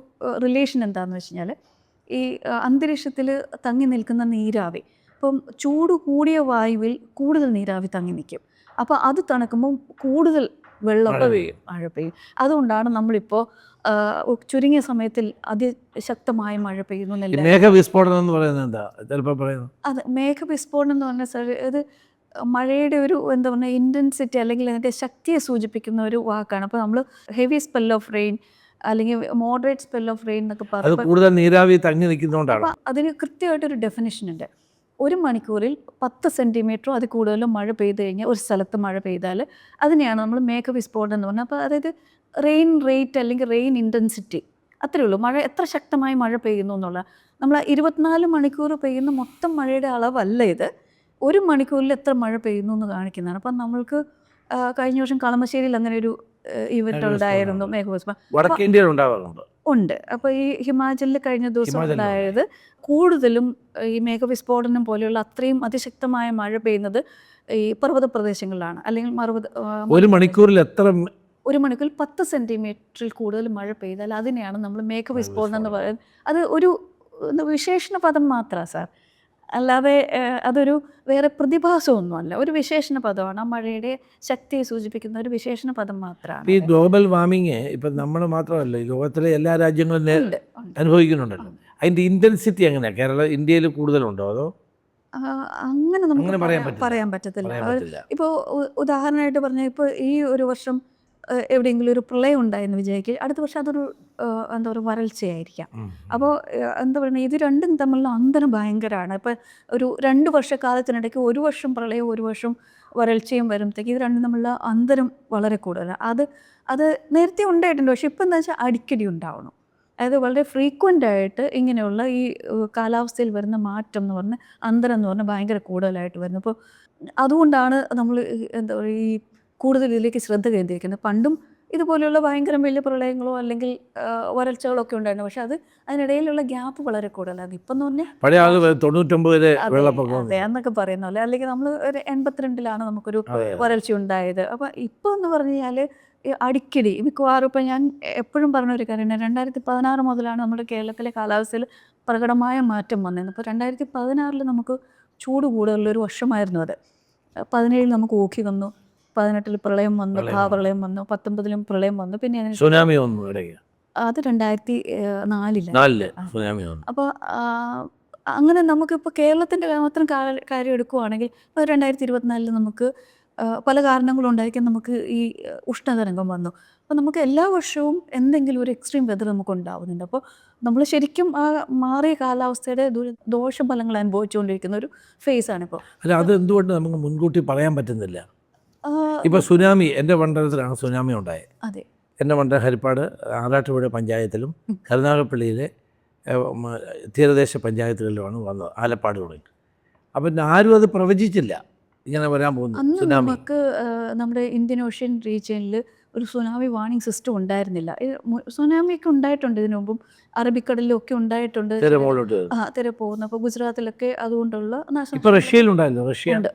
റിലേഷൻ എന്താണെന്ന് വെച്ച് കഴിഞ്ഞാൽ, ഈ അന്തരീക്ഷത്തിൽ തങ്ങി നിൽക്കുന്ന നീരാവി, ഇപ്പം ചൂട് കൂടിയ വായുവിൽ കൂടുതൽ നീരാവി തങ്ങി നിൽക്കും. അപ്പോൾ അത് തണുക്കുമ്പോൾ കൂടുതൽ വെള്ളം മഴ പെയ്യും. അതുകൊണ്ടാണ് നമ്മളിപ്പോൾ ചുരുങ്ങിയ സമയത്തിൽ അതിശക്തമായ മഴ പെയ്യുന്നു. മേഘവിസ്ഫോടനം എന്ന് പറയുന്നത് എന്താ? ചിലപ്പോൾ പറയുന്നത് അത് മേഘവിസ്ഫോടനം എന്ന് പറഞ്ഞാൽ സാർ, ഇത് മഴയുടെ ഒരു എന്താ പറയുക ഇൻറ്റൻസിറ്റി അല്ലെങ്കിൽ അതിൻ്റെ ശക്തിയെ സൂചിപ്പിക്കുന്ന ഒരു വാക്കാണ്. അപ്പോൾ നമ്മൾ ഹെവി സ്പെൽ ഓഫ് റെയിൻ അല്ലെങ്കിൽ മോഡറേറ്റ് സ്പെൽ ഓഫ് റെയിൻ എന്നൊക്കെ പറയുമ്പോൾ കൂടുതൽ നീരാവി തങ്ങി നിൽക്കുന്നതുകൊണ്ടാണ്. അതിന് കൃത്യമായിട്ടൊരു ഡെഫിനിഷൻ ഉണ്ട്. 1 മണിക്കൂറിൽ 10 സെൻറ്റിമീറ്ററോ അതിൽ കൂടുതലും മഴ പെയ്ത് കഴിഞ്ഞാൽ, ഒരു സ്ഥലത്ത് മഴ പെയ്താൽ അതിനെയാണ് നമ്മൾ മേഘവിസ്ഫോടനം എന്ന് പറഞ്ഞാൽ. അപ്പോൾ അതായത് റെയിൻ റേറ്റ് അല്ലെങ്കിൽ റെയിൻ ഇൻറ്റൻസിറ്റി അത്രയേ ഉള്ളൂ. മഴ എത്ര ശക്തമായി മഴ പെയ്യുന്നു എന്നുള്ള, നമ്മൾ 24 മണിക്കൂർ പെയ്യുന്ന മൊത്തം മഴയുടെ അളവല്ല ഇത്, 1 മണിക്കൂറിൽ എത്ര മഴ പെയ്യുന്നു എന്ന് കാണിക്കുന്നതാണ്. അപ്പം നമ്മൾക്ക് കഴിഞ്ഞ വർഷം കളമശ്ശേരിയിൽ അങ്ങനെ ഒരു ഇവന്റ് ഉണ്ടായിരുന്നു, മേഘവിസ്ഫോടനം ഉണ്ട്. അപ്പോൾ ഈ ഹിമാചലിൽ കഴിഞ്ഞ ദിവസം ഉണ്ടായത് കൂടുതലും ഈ മേഘവിസ്ഫോടനം പോലെയുള്ള അത്രയും അതിശക്തമായ മഴ പെയ്യുന്നത് ഈ പർവ്വത പ്രദേശങ്ങളിലാണ്. അല്ലെങ്കിൽ 1 മണിക്കൂറിൽ 10 സെൻറ്റിമീറ്ററിൽ കൂടുതൽ മഴ പെയ്താൽ അതിനെയാണ് നമ്മൾ മേഘവിസ്ഫോടനം എന്ന് പറയുന്നത്. അത് ഒരു വിശേഷണ പദം മാത്രമാണ് സാർ. അല്ലാതെ അതൊരു വേറെ പ്രതിഭാസമൊന്നുമല്ല. ഒരു വിശേഷണ പദമാണ്. ആ മഴയുടെ ശക്തിയെ സൂചിപ്പിക്കുന്ന ഒരു വിശേഷണ പദം മാത്രമാണ്. ഈ ഗ്ലോബൽ വാർമിങ് ഇപ്പം നമ്മൾ മാത്രമല്ല, ഈ ലോകത്തിലെ എല്ലാ രാജ്യങ്ങളും ഉണ്ട്. അനുഭവിക്കുന്നുണ്ടല്ലോ. അതിൻ്റെ ഇൻറ്റൻസിറ്റി എങ്ങനെയാണ്? ഇന്ത്യയിൽ കൂടുതലുണ്ടോ അതോ അങ്ങനെ നമുക്ക് അങ്ങനെ പറയാൻ പറയാൻ പറ്റത്തില്ല. പറയാൻ പറ്റില്ല? ഇപ്പോൾ ഉദാഹരണമായിട്ട് പറഞ്ഞാൽ, ഇപ്പോൾ ഈ ഒരു വർഷം എവിടെയെങ്കിലും ഒരു പ്രളയം ഉണ്ടായെന്ന് വിചാരിക്കുക, അടുത്ത വർഷം അതൊരു എന്താ പറയുക വരൾച്ചയായിരിക്കാം. അപ്പോൾ എന്താ പറയുക, ഇത് രണ്ടും തമ്മിലുള്ള അന്തരം ഭയങ്കരമാണ്. ഇപ്പോൾ ഒരു 2 വർഷക്കാലത്തിനിടയ്ക്ക് ഒരു വർഷം പ്രളയവും ഒരു വർഷം വരൾച്ചയും വരുമ്പോഴത്തേക്ക് ഇത് രണ്ടും തമ്മിലുള്ള അന്തരം വളരെ കൂടുതലാണ്. അത് നേരത്തെ ഉണ്ടായിട്ടുണ്ട്. പക്ഷെ ഇപ്പം എന്താ വെച്ചാൽ അടിക്കടി ഉണ്ടാവണം. അതായത് വളരെ ഫ്രീക്വൻ്റ് ആയിട്ട് ഇങ്ങനെയുള്ള ഈ കാലാവസ്ഥയിൽ വരുന്ന മാറ്റം എന്ന് പറഞ്ഞാൽ അന്തരം എന്ന് പറഞ്ഞാൽ ഭയങ്കര കൂടുതലായിട്ട് വരുന്നു. അപ്പോൾ അതുകൊണ്ടാണ് നമ്മൾ എന്താ പറയുക ഈ കൂടുതൽ ഇതിലേക്ക് ശ്രദ്ധ കേന്ദ്രീകരിക്കുന്നത്. പണ്ടും ഇതുപോലെയുള്ള ഭയങ്കര വലിയ പ്രളയങ്ങളോ അല്ലെങ്കിൽ വരൾച്ചകളോ ഒക്കെ ഉണ്ടായിരുന്നു. പക്ഷെ അതിനിടയിലുള്ള ഗ്യാപ്പ് വളരെ കൂടുതലാണ്. ഇപ്പം എന്ന് പറഞ്ഞാൽ പഴയ ആൾ 99 വെള്ളപ്പൊക്കം അതെ എന്നൊക്കെ പറയുന്ന പോലെ, അല്ലെങ്കിൽ നമ്മൾ ഒരു 82 നമുക്കൊരു വരൾച്ച ഉണ്ടായത്. അപ്പോൾ ഇപ്പോൾ എന്ന് പറഞ്ഞു കഴിഞ്ഞാൽ അടിക്കടി മിക്കവാറും ഇപ്പം ഞാൻ എപ്പോഴും പറഞ്ഞ ഒരു കാര്യമാണ്, 2016 മുതലാണ് നമ്മുടെ കേരളത്തിലെ കാലാവസ്ഥയിൽ പ്രകടമായ മാറ്റം വന്നത്. അപ്പോൾ 2016 നമുക്ക് ചൂട് കൂടുതലുള്ളൊരു വർഷമായിരുന്നു അത്. 17 നമുക്ക് ഓഖി വന്നു, 18 പ്രളയം വന്നു, പ്രളയം വന്നു, 19 പ്രളയം വന്നു, പിന്നെ സുനാമി വന്നു ഇടയ്ക്ക്. അത് 2004 സുനാമി വന്നു. അപ്പോൾ അങ്ങനെ നമുക്കിപ്പോൾ കേരളത്തിൻ്റെ മാത്രം കാര്യം എടുക്കുകയാണെങ്കിൽ ഇപ്പോൾ 2024 നമുക്ക് പല കാരണങ്ങളുണ്ടായിരിക്കും നമുക്ക് ഈ ഉഷ്ണതരംഗം വന്നു. അപ്പോൾ നമുക്ക് എല്ലാ വർഷവും എന്തെങ്കിലും ഒരു എക്സ്ട്രീം വെതർ നമുക്ക് ഉണ്ടാവുന്നുണ്ട്. അപ്പോൾ നമ്മൾ ശരിക്കും ആ മാറിയ കാലാവസ്ഥയുടെ ദോഷഫലങ്ങൾ അനുഭവിച്ചുകൊണ്ടിരിക്കുന്ന ഒരു ഫേസാണിപ്പോൾ. അല്ല, അത് എന്തുകൊണ്ട് നമുക്ക് മുൻകൂട്ടി പറയാൻ പറ്റുന്നില്ല? ഇപ്പോൾ സുനാമി, എൻ്റെ മണ്ഡലത്തിലാണ് സുനാമി ഉണ്ടായത്. അതെ, എൻ്റെ മണ്ഡലം ഹരിപ്പാട് ആറാട്ടുപുഴ പഞ്ചായത്തിലും കരുനാഗപ്പള്ളിയിലെ തീരദേശ പഞ്ചായത്തുകളിലുമാണ് വന്നത്, ആലപ്പാട് തുടങ്ങി. അപ്പം ആരും അത് പ്രവചിച്ചില്ല ഇങ്ങനെ വരാൻ പോകുന്നു അന്ന് സുനാമി. നമുക്ക് നമ്മുടെ ഇന്ത്യൻ ഓഷ്യൻ റീജിയനിൽ ഒരു സുനാമി വാർണിംഗ് സിസ്റ്റം ഉണ്ടായിരുന്നില്ല. സുനാമിയൊക്കെ ഉണ്ടായിട്ടുണ്ട് ഇതിനു മുമ്പും, അറബിക്കടലിലൊക്കെ ഉണ്ടായിട്ടുണ്ട്, തിര പോകുന്നു. അപ്പോൾ ഗുജറാത്തിലൊക്കെ അതുകൊണ്ടുള്ള ഇപ്പോൾ റഷ്യയിലുണ്ടായിരുന്നു,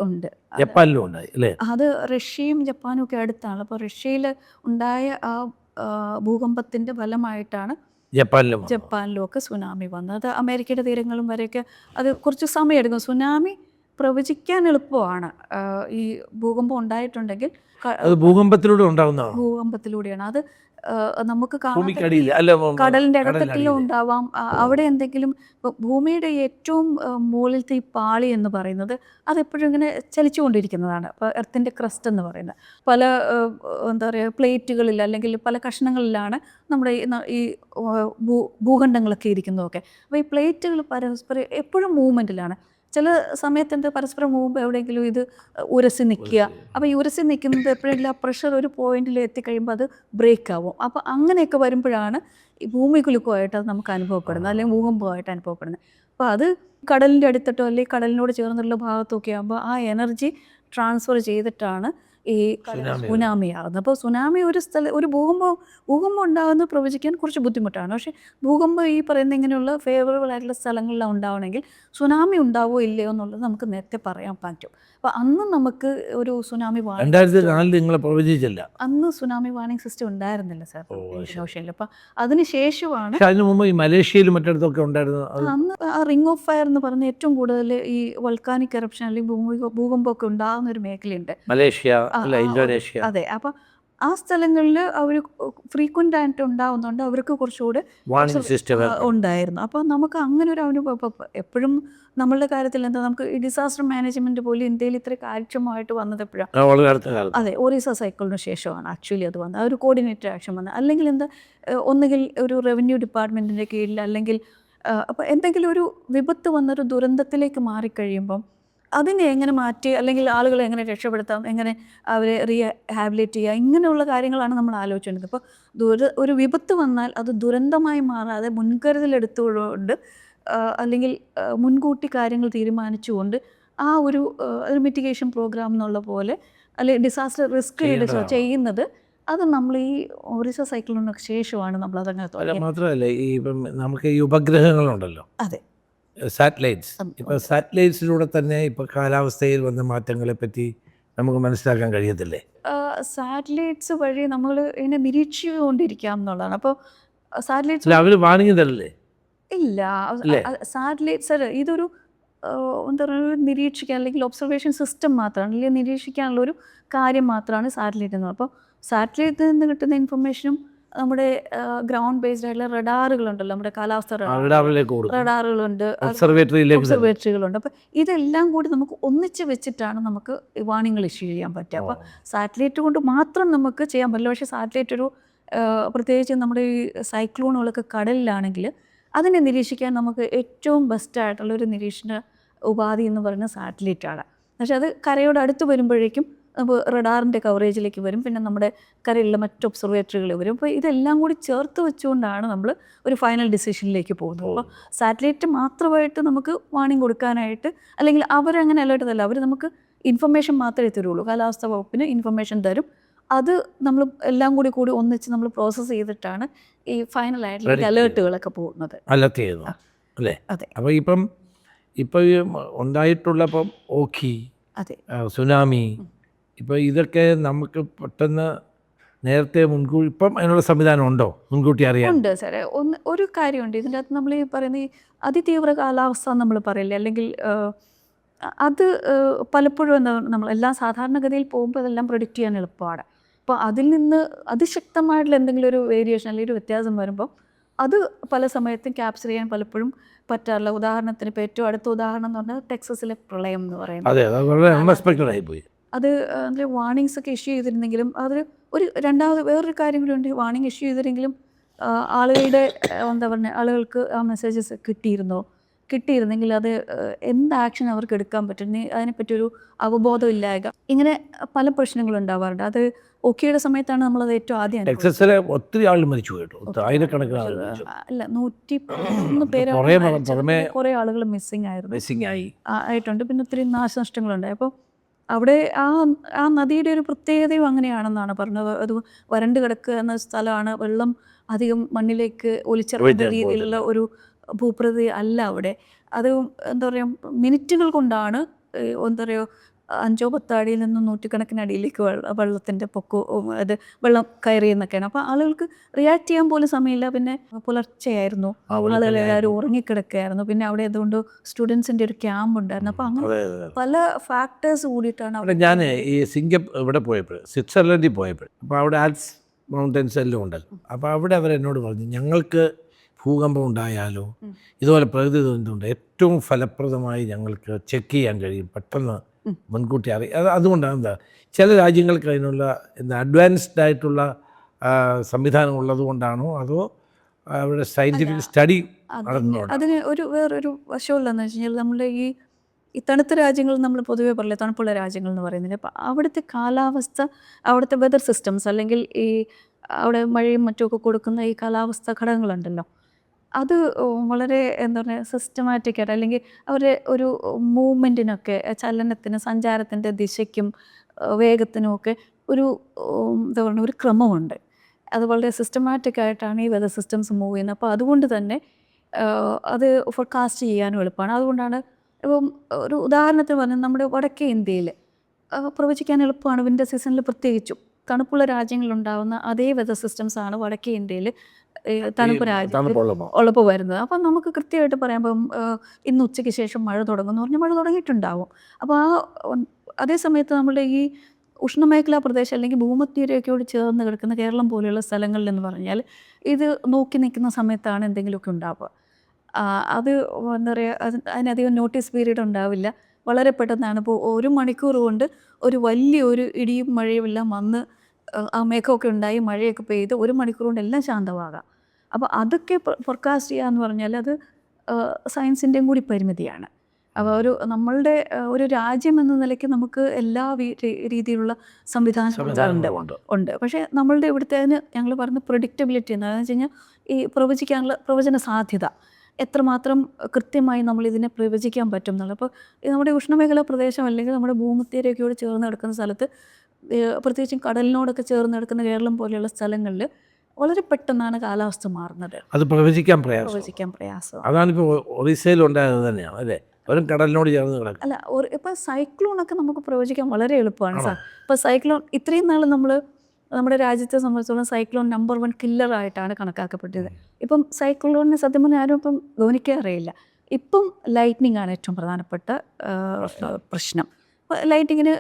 ഉണ്ട്, ജപ്പാനിലും ഉണ്ടായി അല്ലേ? അത് റഷ്യയും ജപ്പാനും ഒക്കെ അടുത്താണ്. അപ്പോൾ റഷ്യയിൽ ഉണ്ടായ ആ ഭൂകമ്പത്തിൻ്റെ ഫലമായിട്ടാണ് ജപ്പാനിലും ഒക്കെ സുനാമി വന്നത്. അത് അമേരിക്കയുടെ തീരങ്ങളും വരെയൊക്കെ അത് കുറച്ച് സമയമെടുക്കും. സുനാമി പ്രവചിക്കാൻ എളുപ്പമാണ്. ഈ ഭൂകമ്പം ഉണ്ടായിട്ടുണ്ടെങ്കിൽ ഭൂകമ്പത്തിലൂടെ ഉണ്ടാകുന്നതാണ്. ഭൂകമ്പത്തിലൂടെയാണ് അത് നമുക്ക് കടലിൻ്റെ അകത്തൊക്കെയും ഉണ്ടാവാം. അവിടെ എന്തെങ്കിലും ഭൂമിയുടെ ഏറ്റവും മുകളിലത്തെ ഈ പാളി എന്ന് പറയുന്നത് അതെപ്പോഴും ഇങ്ങനെ ചലിച്ചുകൊണ്ടിരിക്കുന്നതാണ്. ഇപ്പോൾ എർത്തിൻ്റെ ക്രസ്റ്റ് എന്ന് പറയുന്നത് പല എന്താ പറയുക പ്ലേറ്റുകളിൽ അല്ലെങ്കിൽ പല കഷ്ണങ്ങളിലാണ് നമ്മുടെ ഈ ഭൂഖണ്ഡങ്ങളൊക്കെ ഇരിക്കുന്നതൊക്കെ. അപ്പോൾ ഈ പ്ലേറ്റുകൾ പരസ്പരം എപ്പോഴും മൂവ്മെൻറ്റിലാണ്. ചില സമയത്ത് എന്താ പരസ്പരം മുമ്പ് എവിടെയെങ്കിലും ഇത് ഉരസി നിൽക്കുക. അപ്പോൾ ഈ ഉരസി നിൽക്കുന്നത് എപ്പോഴെങ്കിലും ആ പ്രഷർ ഒരു പോയിന്റിൽ എത്തിക്കഴിയുമ്പോൾ അത് ബ്രേക്ക് ആവും. അപ്പോൾ അങ്ങനെയൊക്കെ വരുമ്പോഴാണ് ഈ ഭൂമികുലുക്കമായിട്ട് അത് നമുക്ക് അനുഭവപ്പെടുന്നത്, അല്ലെങ്കിൽ ഭൂകമ്പമായിട്ട് അനുഭവപ്പെടുന്നത്. അപ്പോൾ അത് കടലിൻ്റെ അടുത്തിട്ടോ അല്ലെങ്കിൽ കടലിനോട് ചേർന്നുള്ള ഭാഗത്തൊക്കെ ആകുമ്പോൾ ആ എനർജി ട്രാൻസ്ഫർ ചെയ്തിട്ടാണ് ഈ സുനാമി ആകുന്നത്. അപ്പോൾ സുനാമി ഒരു ഭൂകമ്പം ഉണ്ടാകുന്നത് പ്രവചിക്കാൻ കുറച്ച് ബുദ്ധിമുട്ടാണ്. പക്ഷേ ഭൂകമ്പം ഈ പറയുന്ന ഇങ്ങനെയുള്ള ഫേവറബിൾ ആയിട്ടുള്ള സ്ഥലങ്ങളിലാണ് ഉണ്ടാവണമെങ്കിൽ സുനാമി ഉണ്ടാവോ ഇല്ലയോ എന്നുള്ളത് നമുക്ക് നേരത്തെ പറയാൻ പറ്റും. അപ്പോൾ അന്ന് നമുക്ക് ഒരു സുനാമി 2004 നിങ്ങളെ പ്രവചിച്ചില്ല. അന്ന് സുനാമി വാർണിംഗ് സിസ്റ്റം ഉണ്ടായിരുന്നില്ല സാർ ഓഷ്യനിൽ. അപ്പം അതിന് ശേഷമാണ്, അതിന് മുമ്പ് ഈ മലേഷ്യയിലും മറ്റിടത്തൊക്കെ ഉണ്ടായിരുന്നു. അന്ന് ആ റിംഗ് ഓഫ് ഫയർ എന്ന് പറഞ്ഞ ഏറ്റവും കൂടുതൽ ഈ വോൾക്കാനിക് എറപ്ഷൻ അല്ലെങ്കിൽ ഭൂകമ്പമൊക്കെ ഉണ്ടാകുന്ന ഒരു മേഖലയുണ്ട്, മലേഷ്യ, ഇന്തോനേഷ്യ. അതെ, അപ്പം ആ സ്ഥലങ്ങളിൽ അവർ ഫ്രീക്വൻ്റ് ആയിട്ട് ഉണ്ടാകുന്നുണ്ട്, അവർക്ക് കുറച്ചുകൂടെ ഉണ്ടായിരുന്നു. അപ്പോൾ നമുക്ക് അങ്ങനെ ഒരു അനുഭവം എപ്പോഴും നമ്മളുടെ കാര്യത്തിൽ എന്താ, നമുക്ക് ഈ ഡിസാസ്റ്റർ മാനേജ്മെൻറ്റ് പോലും ഇന്ത്യയിൽ ഇത്ര കാര്യക്ഷമമായിട്ട് വന്നത് എപ്പോഴാണ്? അതെ, ഒറീസ സൈക്കിളിന് ശേഷമാണ് ആക്ച്വലി അത് വന്നത്. ഒരു കോർഡിനേറ്റഡ് ആക്ഷൻ വന്നത്. അല്ലെങ്കിൽ എന്താ, ഒന്നുകിൽ ഒരു റവന്യൂ ഡിപ്പാർട്ട്മെൻറ്റിൻ്റെ കീഴിൽ, അല്ലെങ്കിൽ അപ്പോൾ എന്തെങ്കിലും ഒരു വിപത്ത് വന്നൊരു ദുരന്തത്തിലേക്ക് മാറിക്കഴിയുമ്പം അതിനെ എങ്ങനെ മാറ്റി, അല്ലെങ്കിൽ ആളുകളെ എങ്ങനെ രക്ഷപ്പെടുത്താം, എങ്ങനെ അവരെ റീഹാബിലിറ്റ് ചെയ്യുക, ഇങ്ങനെയുള്ള കാര്യങ്ങളാണ് നമ്മൾ ആലോചിക്കുന്നത്. അപ്പോൾ ഒരു വിപത്ത് വന്നാൽ അത് ദുരന്തമായി മാറാതെ മുൻകരുതലെടുത്തുകൊണ്ട് അല്ലെങ്കിൽ മുൻകൂട്ടി കാര്യങ്ങൾ തീരുമാനിച്ചുകൊണ്ട് ആ ഒരു മിറ്റിഗേഷൻ പ്രോഗ്രാം എന്നുള്ള പോലെ, അല്ലെങ്കിൽ ഡിസാസ്റ്റർ റിസ്ക് ചെയ്യുന്നത്, അത് നമ്മൾ ഈ ഒറീസ സൈക്ലോണിന് ശേഷമാണ് നമ്മൾ അതങ്ങനെ തുടങ്ങിയത്. മാത്രമല്ല ഈ നമുക്ക് ഈ ഉപഗ്രഹങ്ങളുണ്ടല്ലോ, അതെ, സാറ്റലൈറ്റ്സ്. ഇപ്പോൾ സാറ്റലൈറ്റ്സിലൂടെ തന്നെ ഇപ്പോൾ കാലാവസ്ഥയിൽ വന്ന മാറ്റങ്ങളെ പറ്റി നമുക്ക് മനസ്സിലാക്കാൻ കഴിയത്തില്ലേ? സാറ്റലൈറ്റ്സ് വഴി നമ്മൾ ഇതിനെ നിരീക്ഷിച്ചുകൊണ്ടിരിക്കാം എന്നുള്ളതാണ്. അപ്പോൾ സാറ്റലൈറ്റ്സ് അവർ വാണിംഗ് തരല്ലേ? ഇല്ല. ഇല്ലേ? സാറ്റലൈറ്റ് സർ ഇതൊരു എന്താ പറയുക, നിരീക്ഷിക്കാൻ അല്ലെങ്കിൽ ഒബ്സർവേഷൻ സിസ്റ്റം മാത്രമാണ്, അല്ലെങ്കിൽ നിരീക്ഷിക്കാനുള്ള ഒരു കാര്യം മാത്രമാണ് സാറ്റലൈറ്റ് എന്ന് പറയുന്നത്. അപ്പോൾ സാറ്റലൈറ്റിൽ നിന്ന് കിട്ടുന്ന ഇൻഫർമേഷനും നമ്മുടെ ഗ്രൗണ്ട് ബേസ്ഡ് ആയിട്ടുള്ള റഡാറുകളുണ്ടല്ലോ, നമ്മുടെ കാലാവസ്ഥ റഡാറിലേക്ക് കൊടുക്കും, റഡാറുകളുണ്ട്, ഒബ്സർവേറ്ററിയിലേക്ക് ഒബ്സർവേറ്ററികളുണ്ട്. അപ്പോൾ ഇതെല്ലാം കൂടി നമുക്ക് ഒന്നിച്ച് വെച്ചിട്ടാണ് നമുക്ക് വാണിങ്ങൾ ഇഷ്യൂ ചെയ്യാൻ പറ്റുക. അപ്പോൾ സാറ്റലൈറ്റ് കൊണ്ട് മാത്രം നമുക്ക് ചെയ്യാൻ പറ്റില്ല. പക്ഷേ സാറ്റലൈറ്റ് ഒരു പ്രത്യേകിച്ച് നമ്മുടെ ഈ സൈക്ലോണുകളൊക്കെ കടലിലാണെങ്കിൽ അതിനെ നിരീക്ഷിക്കാൻ നമുക്ക് ഏറ്റവും ബെസ്റ്റായിട്ടുള്ളൊരു നിരീക്ഷണ ഉപാധി എന്ന് പറയുന്നത് സാറ്റലൈറ്റാണ്. പക്ഷേ അത് കരയോട് അടുത്ത് വരുമ്പോഴേക്കും നമുക്ക് റഡാറിൻ്റെ കവറേജിലേക്ക് വരും, പിന്നെ നമ്മുടെ കരയിലുള്ള മറ്റ് ഒബ്സർവേറ്ററികൾ വരും. അപ്പോൾ ഇതെല്ലാം കൂടി ചേർത്ത് വെച്ചുകൊണ്ടാണ് നമ്മൾ ഒരു ഫൈനൽ ഡിസിഷനിലേക്ക് പോകുന്നത്. അപ്പോൾ സാറ്റലൈറ്റ് മാത്രമായിട്ട് നമുക്ക് വാണിംഗ് കൊടുക്കാനായിട്ട്, അല്ലെങ്കിൽ അവരങ്ങനെ അലേർട്ട് തരില്ല, അവർ നമുക്ക് ഇൻഫർമേഷൻ മാത്രമേ തരുള്ളൂ. കാലാവസ്ഥ വകുപ്പിന് ഇൻഫർമേഷൻ തരും, അത് നമ്മൾ എല്ലാം കൂടി ഒന്നിച്ച് നമ്മൾ പ്രോസസ്സ് ചെയ്തിട്ടാണ് ഈ ഫൈനലായിട്ടുള്ള അലേർട്ടുകളൊക്കെ പോകുന്നത്. അലർട്ട് ചെയ്യുന്നു അല്ലേ? അതെ. അപ്പോൾ ഇപ്പം ഈ ഉണ്ടായിട്ടുള്ള ഓഖി, അതെ, സുനാമി, ഇപ്പോൾ ഇതൊക്കെ നമുക്ക് പെട്ടെന്ന് നേരത്തെ മുൻകൂട്ടി ഇപ്പം അതിനുള്ള സംവിധാനം ഉണ്ടോ, മുൻകൂട്ടി അറിയാൻ? ഉണ്ട് സാറേ. ഒരു കാര്യമുണ്ട് ഇതിൻ്റെ അകത്ത്. നമ്മൾ ഈ പറയുന്ന ഈ അതിതീവ്ര കാലാവസ്ഥ നമ്മൾ പറയില്ലേ, അല്ലെങ്കിൽ അത് പലപ്പോഴും എന്താ, നമ്മൾ എല്ലാം സാധാരണഗതിയിൽ പോകുമ്പോൾ അതെല്ലാം പ്രൊഡിക്റ്റ് ചെയ്യാൻ എളുപ്പമാണ്. അപ്പോൾ അതിൽ നിന്ന് അതിശക്തമായിട്ടുള്ള എന്തെങ്കിലും ഒരു വേരിയേഷൻ അല്ലെങ്കിൽ ഒരു വ്യത്യാസം വരുമ്പോൾ അത് പല സമയത്തും ക്യാപ്ചർ ചെയ്യാൻ പലപ്പോഴും പറ്റാറില്ല. ഉദാഹരണത്തിന് ഇപ്പോൾ ഏറ്റവും അടുത്ത ഉദാഹരണം എന്ന് പറഞ്ഞാൽ ടെക്സസിലെ പ്രളയം എന്ന് പറയുന്നത്. അതെ, അത് വളരെ അൺഎക്സ്പെക്റ്റഡ് ആയിപ്പോയി. അത് അതിൽ വാർണിങ്സ് ഒക്കെ ഇഷ്യൂ ചെയ്തിരുന്നെങ്കിലും അതിൽ രണ്ടാമത് വേറൊരു കാര്യം കൂടി ഉണ്ട്. വാർണിംഗ് ഇഷ്യൂ ചെയ്തിരുന്നെങ്കിലും ആളുകളുടെ എന്താ പറയുക, ആളുകൾക്ക് ആ മെസ്സേജസ് കിട്ടിയിരുന്നെങ്കിൽ അത് എന്ത് ആക്ഷൻ അവർക്ക് എടുക്കാൻ പറ്റും, അതിനെപ്പറ്റി ഒരു അവബോധം ഇല്ലായക, ഇങ്ങനെ പല പ്രശ്നങ്ങളും ഉണ്ടാവാറുണ്ട്. അത് ഓക്കിയുടെ സമയത്താണ് നമ്മളത് ഏറ്റവും ആദ്യം. ടെക്സസിലെ ഒത്തിരി ആളുകൾ മരിച്ചു കേട്ടോ, ആയിരക്കണക്കിന് ആളുകൾ. അല്ല, 101 പേര്, കുറേ ആളുകൾ മിസ്സിങ് ആയിട്ടുണ്ട്. പിന്നെ ഒത്തിരി നാശനഷ്ടങ്ങളുണ്ടായി. അപ്പോൾ അവിടെ ആ നദിയുടെ ഒരു പ്രത്യേകതയും അങ്ങനെയാണെന്നാണ് പറഞ്ഞത്. അത് വരണ്ട് കിടക്കുക എന്ന സ്ഥലമാണ്, വെള്ളം അധികം മണ്ണിലേക്ക് ഒലിച്ചിറങ്ങുന്ന രീതിയിലുള്ള ഒരു ഭൂപ്രകൃതി അല്ല അവിടെ. അത് എന്താ പറയുക, മിനിറ്റുകൾ കൊണ്ടാണ് എന്താ പറയുക 5-10 അടിയിൽ നിന്നും 100 അടിയിലേക്ക് വെള്ളത്തിൻ്റെ അത് വെള്ളം കയറിയെന്നൊക്കെയാണ്. അപ്പോൾ ആളുകൾക്ക് റിയാക്ട് ചെയ്യാൻ പോലും സമയമില്ല. പിന്നെ പുലർച്ചെയായിരുന്നു, ആളുകളെല്ലാവരും ഉറങ്ങിക്കിടക്കുകയായിരുന്നു. പിന്നെ അവിടെ അതുകൊണ്ട് സ്റ്റുഡൻസിൻ്റെ ഒരു ക്യാമ്പ് ഉണ്ടായിരുന്നു. അപ്പോൾ അങ്ങനെ പല ഫാക്ടേഴ്സ് കൂടിയിട്ടാണ് അവിടെ. ഞാൻ ഈ ഇവിടെ പോയപ്പോൾ, സ്വിറ്റ്സർലൻഡിൽ പോയപ്പോൾ, അപ്പോൾ അവിടെ ആൽപ്സ് മൗണ്ടൻസ് എല്ലാം ഉണ്ടല്ലോ. അപ്പോൾ അവിടെ അവരെന്നോട് പറഞ്ഞു, ഞങ്ങൾക്ക് ഭൂകമ്പം ഉണ്ടായാലോ ഇതുപോലെ പ്രകൃതി ദുരന്തമുണ്ട്, ഏറ്റവും ഫലപ്രദമായി ഞങ്ങൾക്ക് ചെക്ക് ചെയ്യാൻ കഴിയും, പെട്ടെന്ന് മുൻകൂട്ടി അതുകൊണ്ടാണ് എന്താ ചില രാജ്യങ്ങൾക്ക് അതിനുള്ള അഡ്വാൻസ്ഡ് ആയിട്ടുള്ള സംവിധാനം ഉള്ളത് കൊണ്ടാണോ, അതോ അവിടെ സയൻറ്റിഫിക് സ്റ്റഡി നടന്നുകൊണ്ടോ? അതിന് വേറൊരു വശമുള്ളതെന്ന് വെച്ച് കഴിഞ്ഞാൽ, നമ്മുടെ ഈ തണുത്ത രാജ്യങ്ങൾ നമ്മൾ പൊതുവേ പറയില്ല, തണുപ്പുള്ള രാജ്യങ്ങൾ എന്ന് പറയുന്നത്. അപ്പം അവിടുത്തെ കാലാവസ്ഥ, അവിടുത്തെ വെതർ സിസ്റ്റംസ്, അല്ലെങ്കിൽ ഈ അവിടെ മഴയും മറ്റുമൊക്കെ കൊടുക്കുന്ന ഈ കാലാവസ്ഥ ഘടകങ്ങളുണ്ടല്ലോ, അത് വളരെ എന്താ പറയുക സിസ്റ്റമാറ്റിക്കായിട്ട്, അല്ലെങ്കിൽ അവരുടെ ഒരു മൂവ്മെൻറ്റിനൊക്കെ, ചലനത്തിന്, സഞ്ചാരത്തിൻ്റെ ദിശയ്ക്കും വേഗത്തിനും ഒക്കെ ഒരു എന്താ പറയുക ഒരു ക്രമമുണ്ട്. അത് വളരെ സിസ്റ്റമാറ്റിക്കായിട്ടാണ് ഈ വെതർ സിസ്റ്റംസ് മൂവ് ചെയ്യുന്നത്. അപ്പോൾ അതുകൊണ്ട് തന്നെ അത് ഫോർകാസ്റ്റ് ചെയ്യാനും എളുപ്പമാണ്. അതുകൊണ്ടാണ് ഇപ്പം ഒരു ഉദാഹരണത്തിന് പറഞ്ഞാൽ നമ്മുടെ വടക്കേ ഇന്ത്യയിൽ പ്രവചിക്കാൻ എളുപ്പമാണ്. വിൻ്റർ സീസണിൽ പ്രത്യേകിച്ചും തണുപ്പുള്ള രാജ്യങ്ങളുണ്ടാകുന്ന അതേ വെതർ സിസ്റ്റംസാണ് വടക്കേ ഇന്ത്യയിൽ തണുപ്പ് ഉള്ളപ്പോൾ വരുന്നത്. അപ്പം നമുക്ക് കൃത്യമായിട്ട് പറയാം, ഇപ്പം ഇന്ന് ഉച്ചയ്ക്ക് ശേഷം മഴ തുടങ്ങുമെന്ന് പറഞ്ഞാൽ മഴ തുടങ്ങിയിട്ടുണ്ടാവും. അപ്പോൾ അതേ സമയത്ത് നമ്മുടെ ഈ ഉഷ്ണമേഖലാ പ്രദേശം, അല്ലെങ്കിൽ ഭൂമധ്യരേഖയോട് ചേർന്ന് കിടക്കുന്ന കേരളം പോലെയുള്ള സ്ഥലങ്ങളിൽ എന്ന് പറഞ്ഞാൽ ഇത് നോക്കി നിൽക്കുന്ന സമയത്താണ് എന്തെങ്കിലുമൊക്കെ ഉണ്ടാവുക. അത് എന്താ പറയുക, അതിനധികം നോട്ടീസ് പീരീഡ് ഉണ്ടാവില്ല. വളരെ പെട്ടെന്നാണ്. ഇപ്പോൾ 1 മണിക്കൂർ കൊണ്ട് ഒരു വലിയൊരു ഇടിയും മഴയും എല്ലാം വന്ന് ആ മേഘമൊക്കെ ഉണ്ടായി മഴയൊക്കെ പെയ്ത് 1 മണിക്കൂർ കൊണ്ട് എല്ലാം ശാന്തമാകാം. അപ്പോൾ അതൊക്കെ ഫോർകാസ്റ്റ് ചെയ്യുക എന്ന് പറഞ്ഞാൽ അത് സയൻസിൻ്റെയും കൂടി പരിമിതിയാണ്. അപ്പോൾ നമ്മളുടെ ഒരു രാജ്യം എന്ന നിലയ്ക്ക് നമുക്ക് എല്ലാ രീതിയിലുള്ള സംവിധാനങ്ങളുണ്ട്. പക്ഷേ നമ്മളുടെ ഇവിടുത്തെ ഞങ്ങൾ പറഞ്ഞ പ്രൊഡിക്റ്റബിലിറ്റി എന്താണെന്ന് വെച്ച് കഴിഞ്ഞാൽ, ഈ പ്രവചന സാധ്യത എത്രമാത്രം കൃത്യമായി നമ്മളിതിനെ പ്രവചിക്കാൻ പറ്റും എന്നുള്ളത്. അപ്പോൾ നമ്മുടെ ഉഷ്ണമേഖലാ പ്രദേശം, അല്ലെങ്കിൽ നമ്മുടെ ഭൂമധ്യരേഖയോട് ചേർന്ന് കിടക്കുന്ന സ്ഥലത്ത്, പ്രത്യേകിച്ചും കടലിനോടൊക്കെ ചേർന്ന് കിടക്കുന്ന കേരളം പോലെയുള്ള സ്ഥലങ്ങളിൽ വളരെ പെട്ടെന്നാണ് കാലാവസ്ഥ മാറുന്നത്. അത് പ്രവചിക്കാൻ പ്രയാസം. അതാണിപ്പോൾ ഒറീസയിൽ ഉണ്ടായത് തന്നെയാണ് അല്ലേ? അവരും കടലിനോട് ചേർന്ന് കിടക്കും. അല്ല, ഇപ്പോൾ സൈക്ലോണൊക്കെ നമുക്ക് പ്രവചിക്കാൻ വളരെ എളുപ്പമാണ് സാർ. ഇപ്പോൾ സൈക്ലോൺ ഇത്രയും നാൾ നമ്മൾ നമ്മുടെ രാജ്യത്തെ സംബന്ധിച്ചോളം സൈക്ലോൺ നമ്പർ 1 കില്ലറായിട്ടാണ് കണക്കാക്കപ്പെട്ടത്. ഇപ്പം സൈക്ലോണിനെ സത്യം പറഞ്ഞാൽ ആരും ഇപ്പം ഗൗനിക്കാറിയില്ല. ഇപ്പം ലൈറ്റ്നിങ് ആണ് ഏറ്റവും പ്രധാനപ്പെട്ട പ്രശ്നം. ലൈറ്റിങ്ങിന്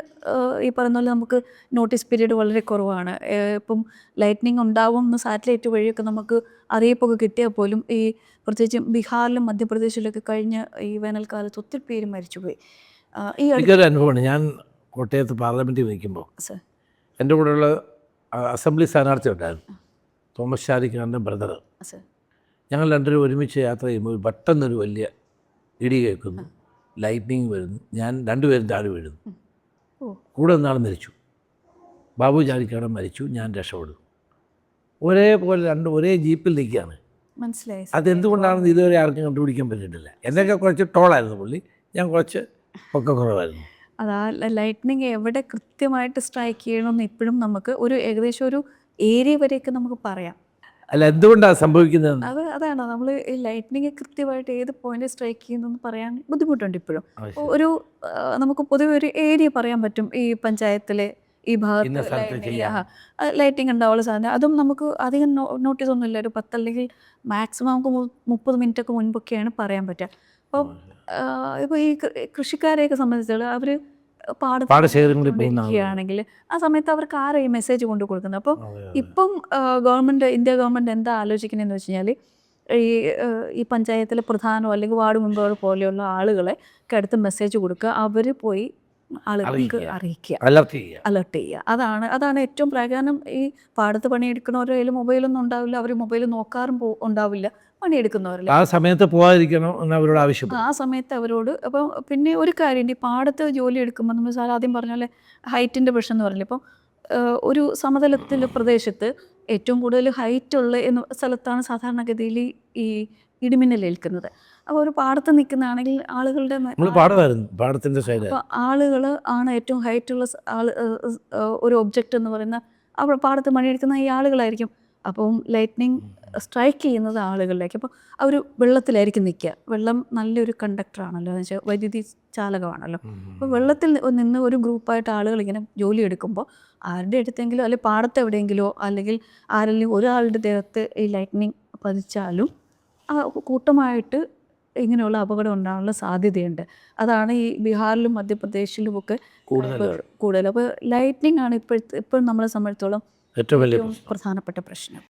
ഈ പറയുന്ന പോലെ നമുക്ക് നോട്ടീസ് പീരീഡ് വളരെ കുറവാണ്. ഇപ്പം ലൈറ്റ്നിങ് ഉണ്ടാവും എന്ന് സാറ്റലൈറ്റ് വഴിയൊക്കെ നമുക്ക് അറിയിപ്പൊക്കെ കിട്ടിയാൽ പോലും ഈ പ്രത്യേകിച്ചും ബീഹാറിലും മധ്യപ്രദേശിലൊക്കെ കഴിഞ്ഞ ഈ വേനൽക്കാലത്ത് ഒത്തിരി പേര് മരിച്ചുപോയി. ഈ എനിക്കൊരു അനുഭവമാണ്. ഞാൻ കോട്ടയത്ത് പാർലമെൻറ്റിൽ നിൽക്കുമ്പോൾ സർ എൻ്റെ കൂടെയുള്ള അസംബ്ലി സ്ഥാനാർത്ഥി ഉണ്ടായിരുന്നു, തോമസ് ഷാരിഖാൻ്റെ ബ്രദർ. സർ ഞങ്ങൾ രണ്ടുപേരും ഒരുമിച്ച് യാത്ര ചെയ്യുമ്പോൾ പെട്ടെന്നൊരു വലിയ ഇടി കേൾക്കുന്നു, ലൈറ്റ്നിങ് വരുന്നു, ഞാൻ രണ്ടുപേരും താഴെ വീഴുന്നു. ഓ കൂടെ നിന്നാൾ മരിച്ചു. ബാബു ചാരിക്കാടൻ മരിച്ചു, ഞാൻ രക്ഷപ്പെടുന്നു. ഒരേപോലെ ഒരേ ജീപ്പിൽ നിൽക്കുകയാണ്. മനസ്സിലായി. അതെന്തുകൊണ്ടാണെന്ന് ഇതുവരെ ആർക്കും കണ്ടുപിടിക്കാൻ പറ്റിയിട്ടില്ല. എന്നൊക്കെ കുറച്ച് ടോളായിരുന്നു പുള്ളി, ഞാൻ കുറച്ച് പൊക്കക്കുറവായിരുന്നു. അതാ ലൈറ്റ്നിങ് എവിടെ കൃത്യമായിട്ട് സ്ട്രൈക്ക് ചെയ്യണമെന്ന് ഇപ്പോഴും നമുക്ക് ഏകദേശം ഒരു ഏരിയ വരെയൊക്കെ നമുക്ക് പറയാം. അല്ല, എന്തുകൊണ്ടാണ് സംഭവിക്കുന്നത്? അതാണ് നമ്മൾ ഈ ലൈറ്റ്നിങ് കൃത്യമായിട്ട് ഏത് പോയിന്റ് സ്ട്രൈക്ക് ചെയ്യുന്നതെന്ന് പറയാൻ ബുദ്ധിമുട്ടുണ്ട് ഇപ്പോഴും. ഒരു നമുക്ക് പൊതുവെ ഒരു ഏരിയ പറയാൻ പറ്റും. ഈ പഞ്ചായത്തിലെ ഈ ഭാഗത്ത് ലൈറ്റിംഗ് ഉണ്ടാവാനുള്ള സാധ്യത. അതും നമുക്ക് അധികം നോട്ടീസ് ഒന്നുമില്ല. ഒരു 10 അല്ലെങ്കിൽ മാക്സിമം നമുക്ക് 30 മിനിറ്റൊക്കെ മുൻപൊക്കെയാണ് പറയാൻ പറ്റുക. അപ്പം ഇപ്പോൾ ഈ കൃഷിക്കാരെയൊക്കെ സംബന്ധിച്ചിടത്തോളം അവർ പാടശേഖരങ്ങളിൽ ആ സമയത്ത് അവർക്ക് ആരാ ഈ മെസ്സേജ് കൊണ്ട് കൊടുക്കുന്നത്? അപ്പോൾ ഇപ്പം ഇന്ത്യ ഗവൺമെൻറ് എന്താ ആലോചിക്കുന്നതെന്ന് വെച്ച് കഴിഞ്ഞാൽ ഈ പഞ്ചായത്തിലെ പ്രധാനോ അല്ലെങ്കിൽ വാർഡ് മെമ്പർ പോലെയുള്ള ആളുകളെ അടുത്ത് മെസ്സേജ് കൊടുക്കുക, അവർ പോയി ആളുകൾക്ക് അറിയിക്കുക, അലർട്ട് ചെയ്യുക. അതാണ് ഏറ്റവും പ്രധാനം. ഈ പാടത്ത് പണിയെടുക്കുന്നവരോ അതിൽ മൊബൈലൊന്നും ഉണ്ടാവില്ല, അവർ മൊബൈൽ നോക്കാറും ഉണ്ടാവില്ല. പണിയെടുക്കുന്നവരല്ല, ആ സമയത്ത് പോകാതിരിക്കണം എന്ന് അവരോട് ആവശ്യം. ആ സമയത്ത് അവരോട്. അപ്പോൾ പിന്നെ ഒരു കാര്യമുണ്ട്, ഈ പാടത്ത് ജോലി എടുക്കുമ്പോൾ നമ്മൾ സാർ ആദ്യം പറഞ്ഞ പോലെ ഹൈറ്റിൻ്റെ പ്രശ്നം എന്ന് പറഞ്ഞില്ല. ഇപ്പം ഒരു സമതലത്തിലെ പ്രദേശത്ത് ഏറ്റവും കൂടുതൽ ഹൈറ്റുള്ള സ്ഥലത്താണ് സാധാരണഗതിയിൽ ഈ ഇടിമിന്നൽ ഏൽക്കുന്നത്. അപ്പോൾ ഒരു പാടത്ത് നിൽക്കുന്നതാണെങ്കിൽ ആളുകളുടെ പാടത്തിൻ്റെ സൈഡ് അപ്പോൾ ആളുകൾ ആണ് ഏറ്റവും ഹൈറ്റുള്ള ഒരു ഒബ്ജക്റ്റ് എന്ന് പറയുന്ന അവിടെ പാടത്ത് പണിയെടുക്കുന്ന ഈ ആളുകളായിരിക്കും. അപ്പം ലൈറ്റ്നിങ് സ്ട്രൈക്ക് ചെയ്യുന്നത് ആളുകളിലേക്ക്. അപ്പോൾ അവർ വെള്ളത്തിലായിരിക്കും നിൽക്കുക. വെള്ളം നല്ലൊരു കണ്ടക്ടറാണല്ലോ, എന്ന് വെച്ചാൽ വൈദ്യുതി ചാലകമാണല്ലോ. അപ്പോൾ വെള്ളത്തിൽ നിന്ന് ഒരു ഗ്രൂപ്പായിട്ട് ആളുകൾ ഇങ്ങനെ ജോലി എടുക്കുമ്പോൾ ആരുടെ അടുത്തെങ്കിലും അല്ലെങ്കിൽ പാടത്ത് എവിടെയെങ്കിലോ അല്ലെങ്കിൽ ആരെങ്കിലും ഒരാളുടെ ദേഹത്ത് ഈ ലൈറ്റ്നിങ് പതിച്ചാലും കൂട്ടമായിട്ട് ഇങ്ങനെയുള്ള അപകടം ഉണ്ടാകാനുള്ള സാധ്യതയുണ്ട്. അതാണ് ഈ ബീഹാറിലും മധ്യപ്രദേശിലുമൊക്കെ കൂടുതൽ. അപ്പോൾ ലൈറ്റ്നിങ് ആണ് ഇപ്പോഴും നമ്മളെ സംബന്ധിച്ചിടത്തോളം ഏറ്റവും പ്രധാനപ്പെട്ട പ്രശ്നം.